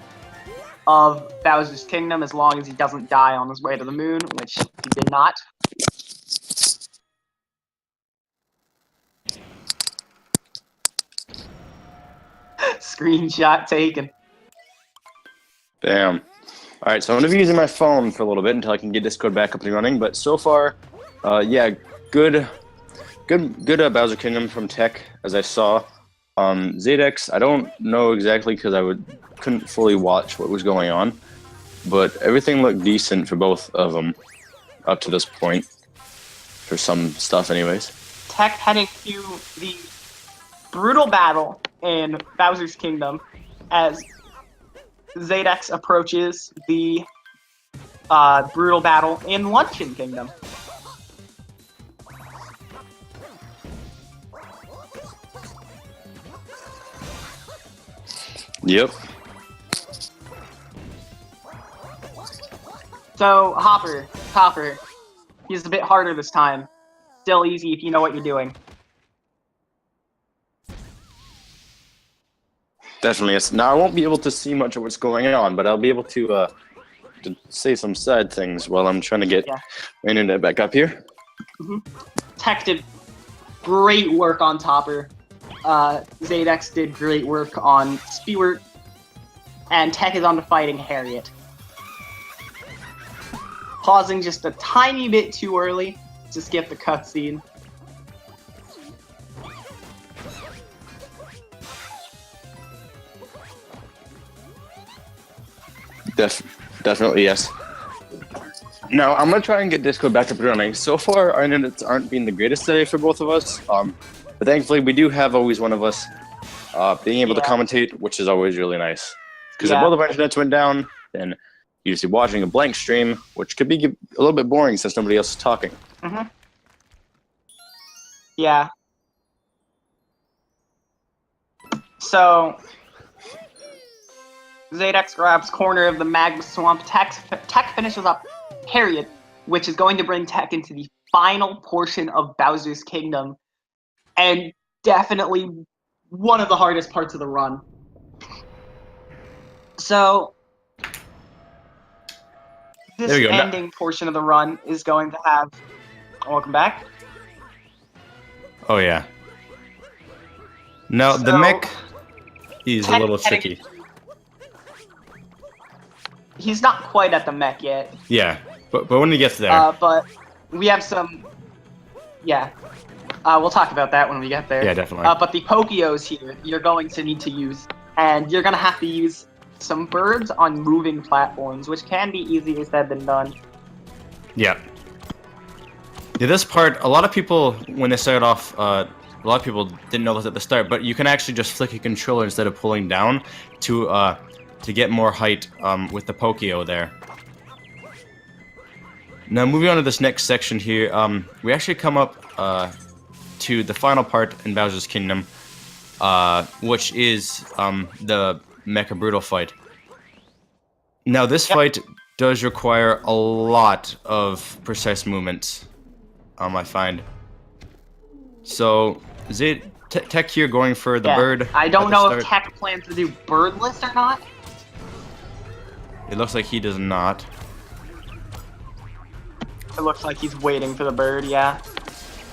of Bowser's Kingdom, as long as he doesn't die on his way to the moon, which he did not. Screenshot taken. Damn. All right, so I'm gonna be using my phone for a little bit until I can get Discord back up and running. But so far, yeah, good Bowser Kingdom from Tech, as I saw. XadexSquared, I don't know exactly because couldn't fully watch what was going on, but everything looked decent for both of them up to this point, for some stuff anyways. Tech heading to the brutal battle in Bowser's Kingdom as XadexSquared approaches the brutal battle in Luncheon Kingdom. Yep. So, Hopper, he's a bit harder this time. Still easy if you know what you're doing. Definitely. Yes. Now I won't be able to see much of what's going on, but I'll be able to say some sad things while I'm trying to get my internet back up here. Tech did great work on Topper. XadexSquared did great work on Spewart, and Tech is on to fighting Harriet. Pausing just a tiny bit too early to skip the cutscene. Definitely, yes. Now, I'm going to try and get Discord back up and running. So far, our internets aren't being the greatest today for both of us. But thankfully, we do have always one of us being able to commentate, which is always really nice. Because if both of our internets went down, then you're just watching a blank stream, which could be a little bit boring since nobody else is talking. Yeah. So, XadexSquared grabs corner of the magma swamp. Tech finishes up Harriet, which is going to bring Tech into the final portion of Bowser's Kingdom, and definitely one of the hardest parts of the run. So, this ending portion of the run is going to have... Welcome back. Oh, yeah. Now, the mech is a little tricky. He's not quite at the mech yet. Yeah, but when he gets there... but we have some... Yeah. We'll talk about that when we get there. Yeah, definitely. But the Pokeos here, you're going to need to use. And you're going to have to use some birds on moving platforms, which can be easier said than done. Yeah. Yeah, this part, a lot of people, when they started off, a lot of people didn't know this at the start, but you can actually just flick a controller instead of pulling down to get more height with the Pokeo there. Now, moving on to this next section here, we actually come up to the final part in Bowser's Kingdom, which is the Mecha Brutal fight. Now, this fight does require a lot of precise movements, I find. So, is it Tech here going for the bird? I don't know if Tech plans to do birdless or not. It looks like he does not. It looks like he's waiting for the bird, yeah.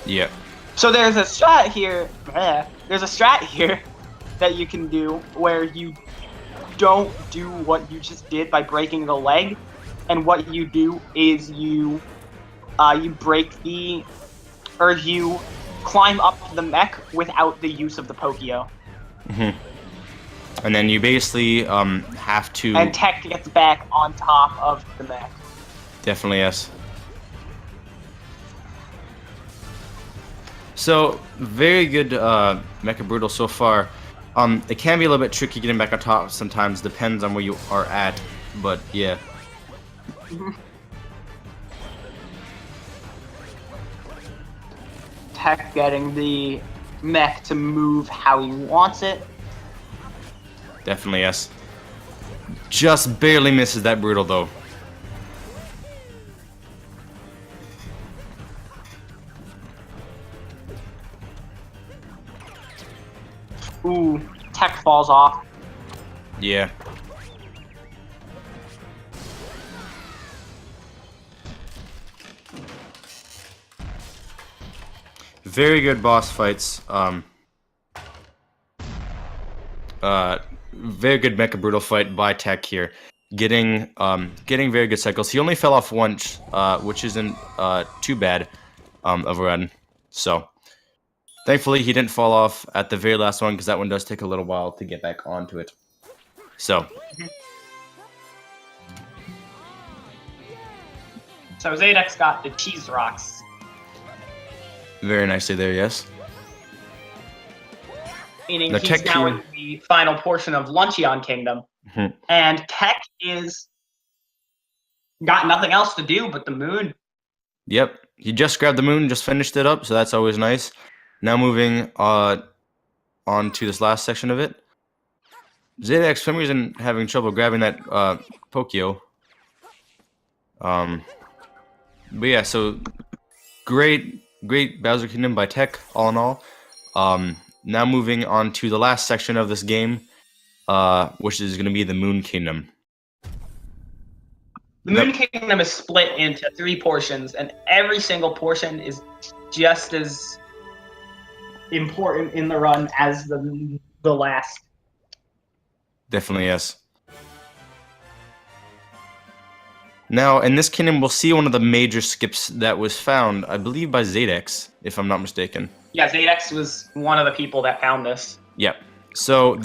Yeah. So there's a strat here. There's a strat here that you can do where you don't do what you just did by breaking the leg, and what you do is you break the, or you climb up the mech without the use of the Pokio. Mm-hmm. And then you basically have to. And Tech gets back on top of the mech. Definitely yes. So very good Mecha Brutal so far. It can be a little bit tricky getting back on top sometimes, depends on where you are at, but yeah. Tech getting the mech to move how he wants it. Definitely yes. Just barely misses that Brutal though. Ooh, Tech falls off. Yeah. Very good boss fights. Very good Mecha Brutal fight by Tech here. Getting very good cycles. He only fell off once, which isn't too bad of a run. So thankfully he didn't fall off at the very last one, because that one does take a little while to get back onto it. So. So Xadex got the cheese rocks. Very nicely there, yes. Meaning Now, he's Tech now here- in the final portion of Luncheon Kingdom. Mhm. And Tech is got nothing else to do but the moon. Yep, he just grabbed the moon, just finished it up, so that's always nice. Now moving on to this last section of it. Xadex, for some reason, having trouble grabbing that Pokio. But yeah, so great Bowser Kingdom by Tech, all in all. Now moving on to the last section of this game, which is going to be the Moon Kingdom. The Moon Kingdom is split into 3 portions, and every single portion is just as important in the run as the last. Definitely, yes. Now, in this kingdom, we'll see one of the major skips that was found, I believe, by Xadex, if I'm not mistaken. Yeah, Xadex was one of the people that found this. Yep. So in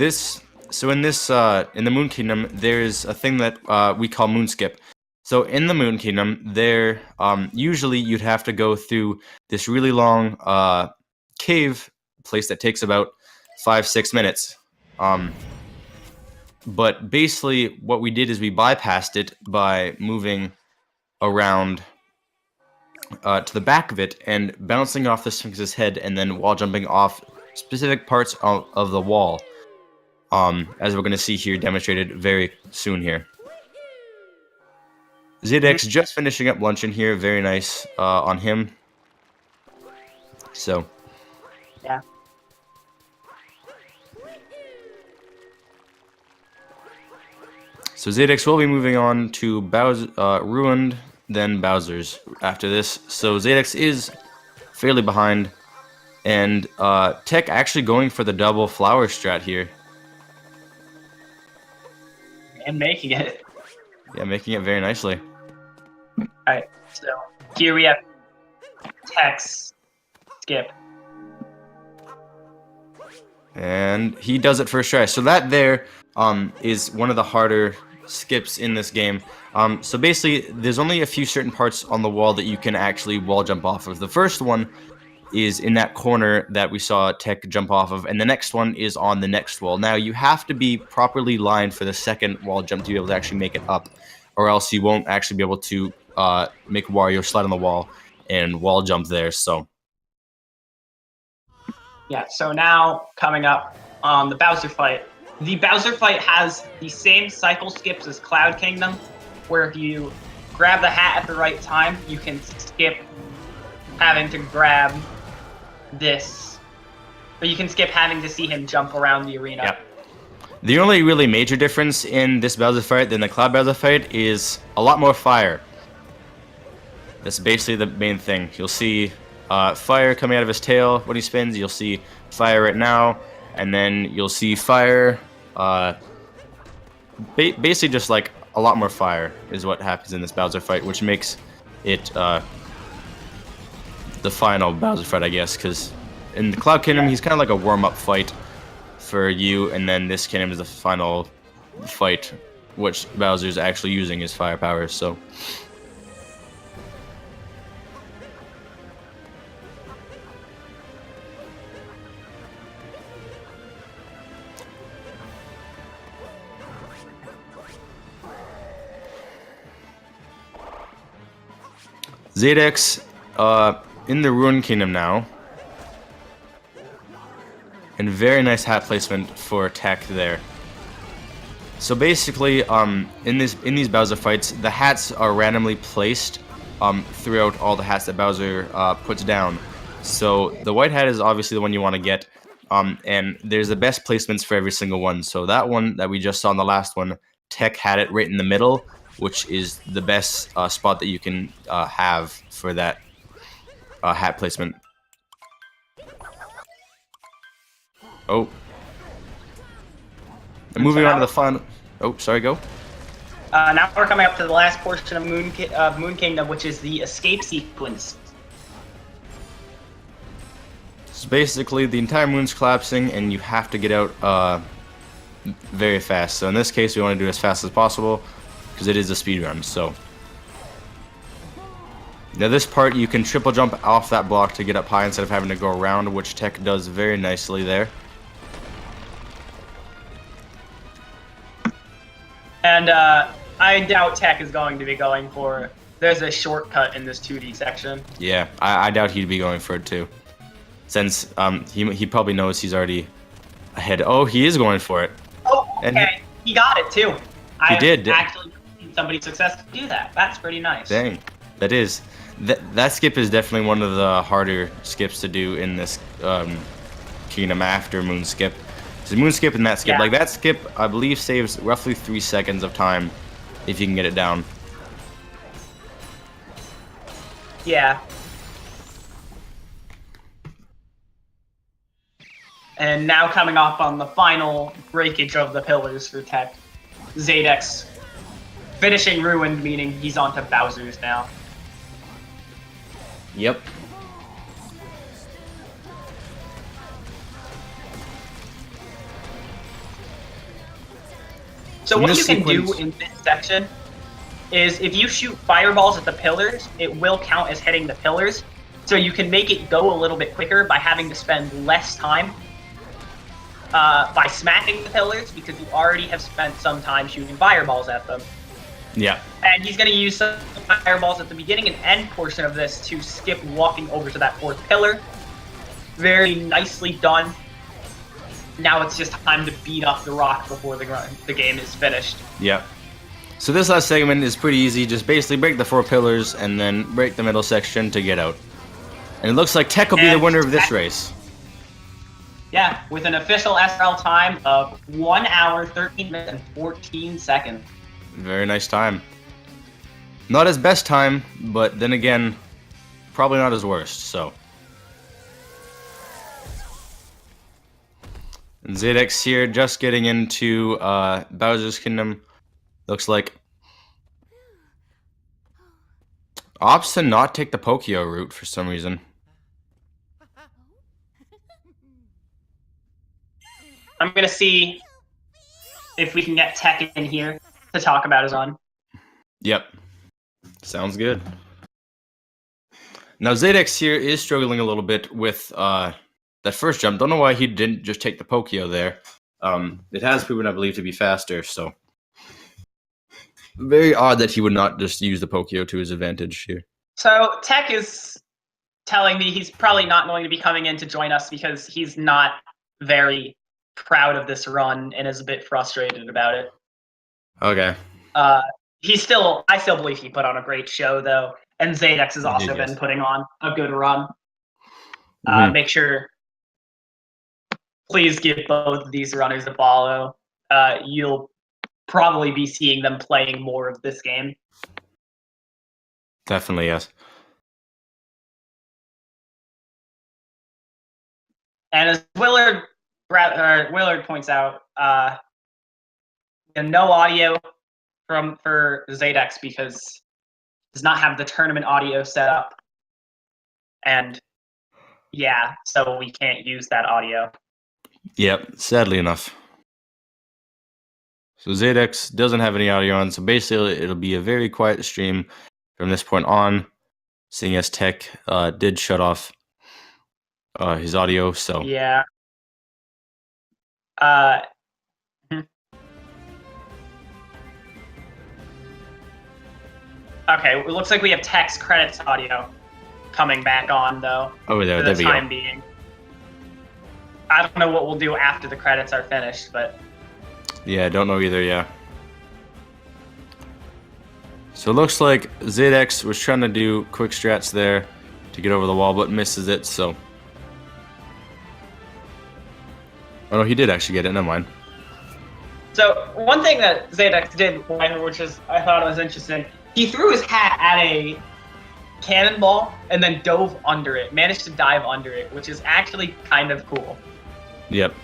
the Moon Kingdom, there's a thing that we call Moon Skip. So in the Moon Kingdom, there usually you'd have to go through this really long cave place that takes about 5-6 minutes. But basically, what we did is we bypassed it by moving around to the back of it and bouncing off the Sphinx's head, and then wall jumping off specific parts of the wall, as we're going to see here demonstrated very soon here. Xadex just finishing up luncheon here, very nice on him. So. Yeah. So Xadex will be moving on to Ruined, then Bowser's after this. So Xadex is fairly behind, and Tech actually going for the double flower strat here. And making it. Yeah, making it very nicely. Alright, so here we have Tech's skip. And he does it first try. So that there is one of the harder skips in this game. So basically, there's only a few certain parts on the wall that you can actually wall jump off of. The first one is in that corner that we saw Tech jump off of, and the next one is on the next wall. Now, you have to be properly lined for the second wall jump to be able to actually make it up, or else you won't actually be able to make Wario slide on the wall and wall jump there, so. Yeah, so now coming up on the Bowser fight. The Bowser fight has the same cycle skips as Cloud Kingdom, where if you grab the hat at the right time, you can skip having to grab this. Or you can skip having to see him jump around the arena. Yep. The only really major difference in this Bowser fight than the Cloud Bowser fight is a lot more fire. That's basically the main thing. You'll see fire coming out of his tail when he spins. You'll see fire right now, and then you'll see fire. Basically, just like a lot more fire is what happens in this Bowser fight, which makes it the final Bowser fight, I guess, because in the Cloud Kingdom, he's kind of like a warm-up fight for you, and then this kingdom is the final fight, which Bowser's actually using his fire powers, so... Xadex, in the Ruin Kingdom now. And very nice hat placement for Tech there. So basically, in these Bowser fights, the hats are randomly placed throughout all the hats that Bowser puts down. So the white hat is obviously the one you want to get, and there's the best placements for every single one. So that one that we just saw in the last one, Tech had it right in the middle, which is the best spot that you can have for that hat placement. Oh. And moving on to the final... Oh, sorry, go. Now we're coming up to the last portion of Moon Kingdom, which is the escape sequence. So basically, the entire moon's collapsing, and you have to get out very fast. So in this case, we want to do it as fast as possible, because it is a speed run, so... Now this part, you can triple jump off that block to get up high instead of having to go around, which Tech does very nicely there. And I doubt Tech is going to be going for... There's a shortcut in this 2D section. Yeah, I doubt he'd be going for it too. Since he probably knows he's already ahead. Oh, he is going for it. Oh, okay. And he got it too. He did. Actually seen somebody successfully do that. That's pretty nice. Dang, that is. That skip is definitely one of the harder skips to do in this kingdom after Moon Skip. So Moon Skip and that skip, like that skip, I believe saves roughly 3 seconds of time if you can get it down. Yeah. And now coming up on the final breakage of the pillars for Tech, Xadex finishing Ruined, meaning he's on to Bowser's now. Yep. So what you can do in this section is if you shoot fireballs at the pillars, it will count as hitting the pillars. So you can make it go a little bit quicker by having to spend less time by smacking the pillars, because you already have spent some time shooting fireballs at them. Yeah. And he's going to use some fireballs at the beginning and end portion of this to skip walking over to that 4th pillar. Very nicely done. Now it's just time to beat up the rock before the game is finished. Yeah. So this last segment is pretty easy. Just basically break the 4 pillars and then break the middle section to get out. And it looks like Tech will be the winner of this race. Yeah, with an official SRL time of 1 hour, 13 minutes, and 14 seconds. Very nice time. Not his best time, but then again, probably not his worst, so. And Xadex here, just getting into Bowser's Kingdom. Looks like opts to not take the Pokio route for some reason. I'm going to see if we can get Tech in here to talk about his run. Yep. Sounds good. Now, Xadex here is struggling a little bit with that first jump. Don't know why he didn't just take the Pokio there. It has proven, I believe, to be faster, so... Very odd that he would not just use the Pokio to his advantage here. So, Tech is telling me he's probably not going to be coming in to join us because he's not very proud of this run and is a bit frustrated about it. Okay. I still believe he put on a great show, though, and Xadex has also been putting on a good run. Make sure, please give both of these runners a follow. You'll probably be seeing them playing more of this game. Definitely, yes. And as Willard points out, no audio for XadexSquared because it does not have the tournament audio set up. And yeah, so we can't use that audio. Yep, sadly enough. So XadexSquared doesn't have any audio on, so basically it'll be a very quiet stream from this point on, seeing as Tech did shut off his audio, so... Yeah. Okay, it looks like we have Tech's credits audio coming back on, though. Over there, for the time being. I don't know what we'll do after the credits are finished, but... Yeah, I don't know either, yeah. So it looks like XadexSquared was trying to do quick strats there to get over the wall, but misses it, so... Oh no, he did actually get it, never mind. So, one thing that XadexSquared did, which is, I thought was interesting, he threw his hat at a cannonball and then dove under it, managed to dive under it, which is actually kind of cool. Yep.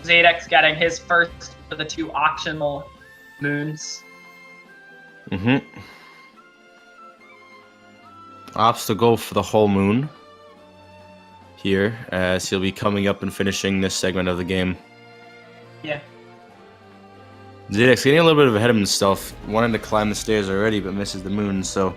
XadexSquared getting his first for the 2 auctional moons. Mm-hmm. Opts to go for the whole moon here, as he'll be coming up and finishing this segment of the game. Yeah. XadexSquared getting a little bit ahead of himself, wanting to climb the stairs already, but misses the moon, so...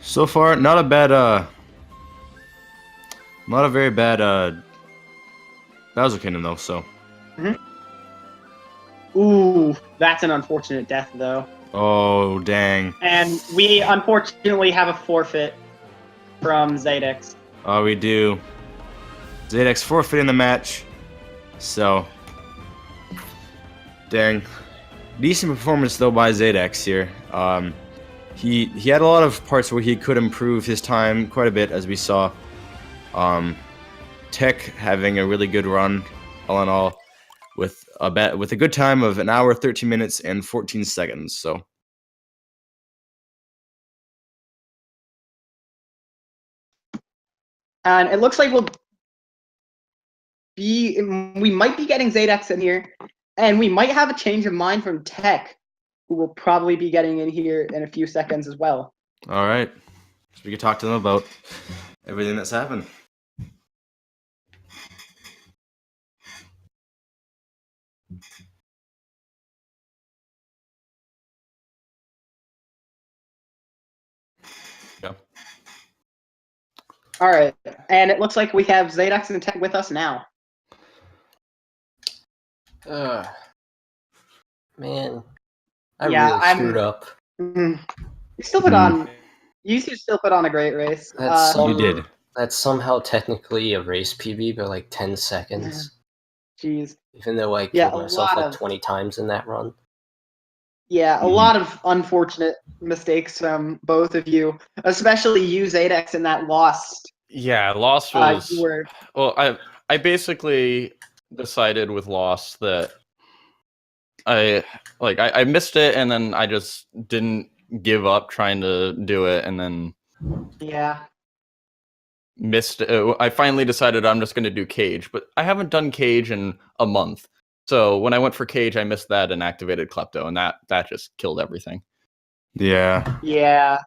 So far, not a very bad, Bowser Kingdom, though, so. Mm-hmm. Ooh, that's an unfortunate death, though. Oh, dang. And we, unfortunately, have a forfeit from XadexSquared. Oh, we do. XadexSquared forfeiting the match, so. Dang. Decent performance, though, by XadexSquared here. He had a lot of parts where he could improve his time quite a bit, as we saw. Tech having a really good run, all in all, with a good time of 1 hour, 13 minutes, and 14 seconds. So. And it looks like we might be getting XadexSquared in here, and we might have a change of mind from Tech, who will probably be getting in here in a few seconds as well. All right. So we can talk to them about everything that's happened. Yeah. All right. And it looks like we have XadexSquared and Tech with us now. Man. I really screwed up. You still put on. You still put on a great race. You did. That's somehow technically a race PB, but like 10 seconds. Jeez. Even though I killed myself like 20 times in that run. Yeah, a lot of unfortunate mistakes from both of you, especially you, XadexSquared, in that Lost. Yeah, Lost was. Well, I basically decided with Lost that I missed it, and then I just didn't give up trying to do it, and then missed it. I finally decided I'm just going to do Cage, but I haven't done Cage in a month. So when I went for Cage, I missed that and activated Klepto, and that just killed everything. Yeah. Yeah.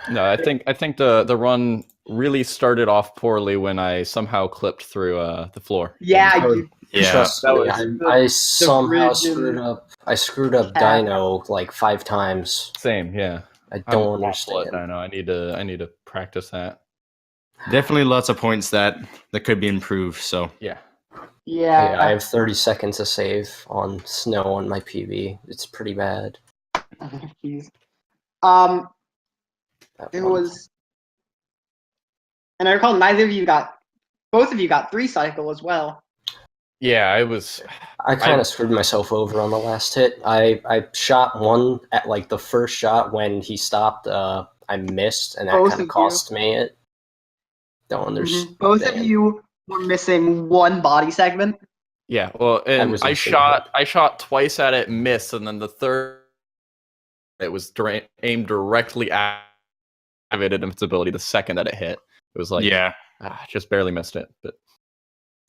No, I think the run really started off poorly when I somehow clipped through the floor. Yeah. I somehow screwed up. I screwed up Dino like 5 times. Same, yeah. I don't understand. Dino. I need to practice that. Definitely lots of points that could be improved. So yeah. Yeah. I have 30 seconds to save on snow on my PB. It's pretty bad. Jeez. It was, and I recall neither of you got both of you got 3 cycle as well. Yeah, I kind of screwed myself over on the last hit. I shot one at like the first shot when he stopped. I missed, and that Both kind of of cost me it. Don't understand. Both of you were missing 1 body segment. Yeah, well, and I shot twice at it, missed, and then the third, it was aimed directly at activated invincibility the second that it hit. It was like, just barely missed it, but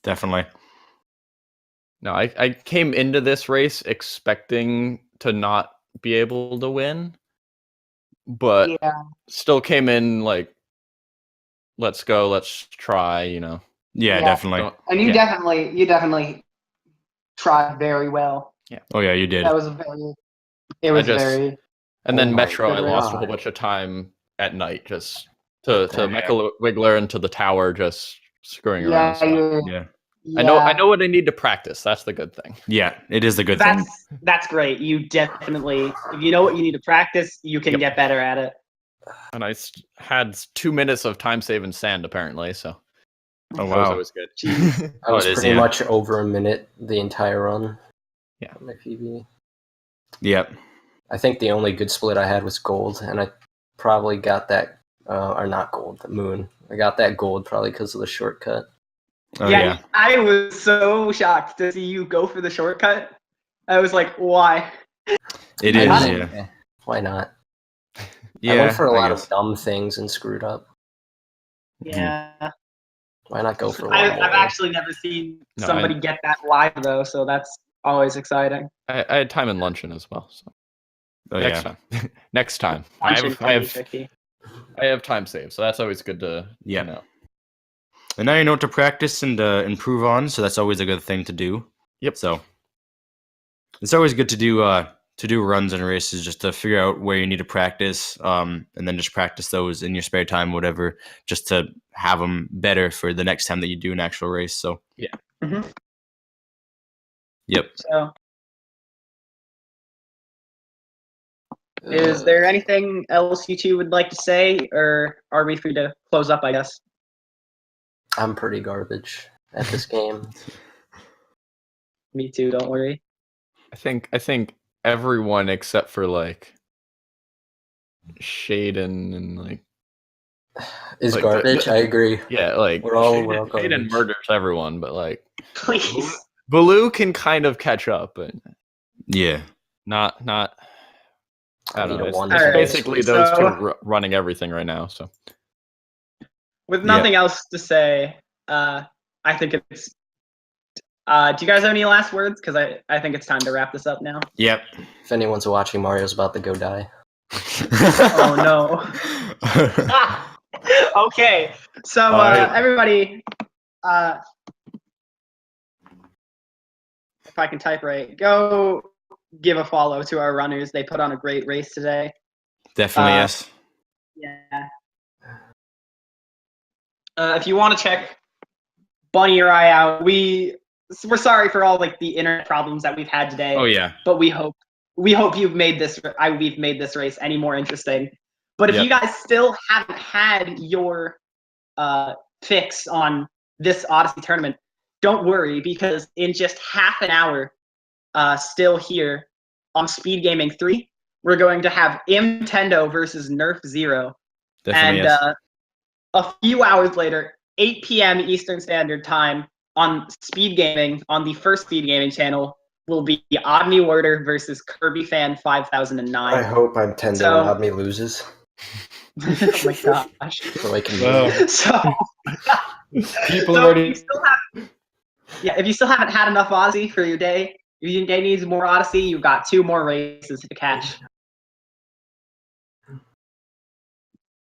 definitely. No, I came into this race expecting to not be able to win, but still came in like, let's go, let's try, you know. Yeah, definitely. And you definitely tried very well. Yeah. Oh yeah, you did. That was very. And then Metro, I lost a whole bunch of time at night just to Mecha Wiggler into the tower, just screwing around. Yeah. I know what I need to practice. That's the good thing. Yeah, it is the good thing. That's great. You definitely, if you know what you need to practice, you can get better at it. And I had 2 minutes of time save and sand apparently, so that was always good. I was pretty much over a minute the entire run. Yeah, on my PB. Yep. I think the only good split I had was gold, and I probably got that, or not gold, the moon. I got that gold probably because of the shortcut. Oh, yeah, I was so shocked to see you go for the shortcut. I was like, why? It is, yeah. Why not? Yeah, I went for a lot of dumb things and screwed up. Yeah. Why not go for one? I've actually never seen somebody get that live, though, so that's always exciting. I had time in luncheon as well, so next time. Next time. I have time saved, so that's always good to know. And now you know what to practice and improve on, so that's always a good thing to do. Yep. So it's always good to do runs and races just to figure out where you need to practice, and then just practice those in your spare time, whatever, just to have them better for the next time that you do an actual race. So yeah. Mm-hmm. Yep. So is there anything else you two would like to say, or are we free to close up, I guess? I'm pretty garbage at this game. Me too, don't worry. I think everyone except for like Shaden and like is garbage. I agree. Yeah, like we're all garbage. Shaden murders everyone, but like please, Baloo can kind of catch up, but not. I don't know. It's basically those two running everything right now. So with nothing else to say, I think it's. Do you guys have any last words? Because I think it's time to wrap this up now. Yep. If anyone's watching, Mario's about to go die. Oh no. Okay, so everybody, if I can type right, go give a follow to our runners. They put on a great race today. Definitely, yes. Yeah. If you want to check Bunny or I out, we're sorry for all like the internet problems that we've had today. Oh yeah. But we hope we've made this race any more interesting. But if you guys still haven't had your fix on this Odyssey tournament, don't worry, because in just half an hour, still here on Speed Gaming 3, we're going to have Nintendo versus Nerf Zero. Definitely, and a few hours later, 8 p.m. Eastern Standard Time on Speed Gaming, on the first Speed Gaming channel, will be Odd New Order versus Kirby Fan 5009. I hope Nintendo and Odd Me loses. Oh my gosh. So I can people already. If you still haven't had enough Odyssey for your day, if your day needs more Odyssey, you've got 2 more races to catch.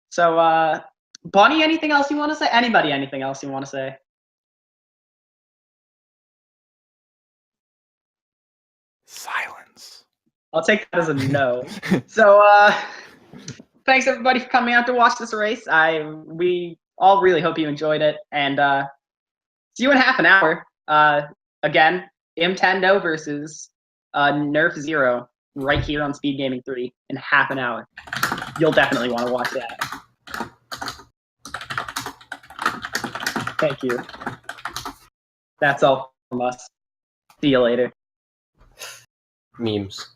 So, Bonnie, anything else you want to say? Anybody, anything else you want to say? Silence. I'll take that as a no. So, thanks everybody for coming out to watch this race. We all really hope you enjoyed it, and see you in half an hour. Again, Nintendo versus Nerf Zero right here on Speed Gaming 3 in half an hour. You'll definitely want to watch that. Thank you. That's all from us. See you later. Memes.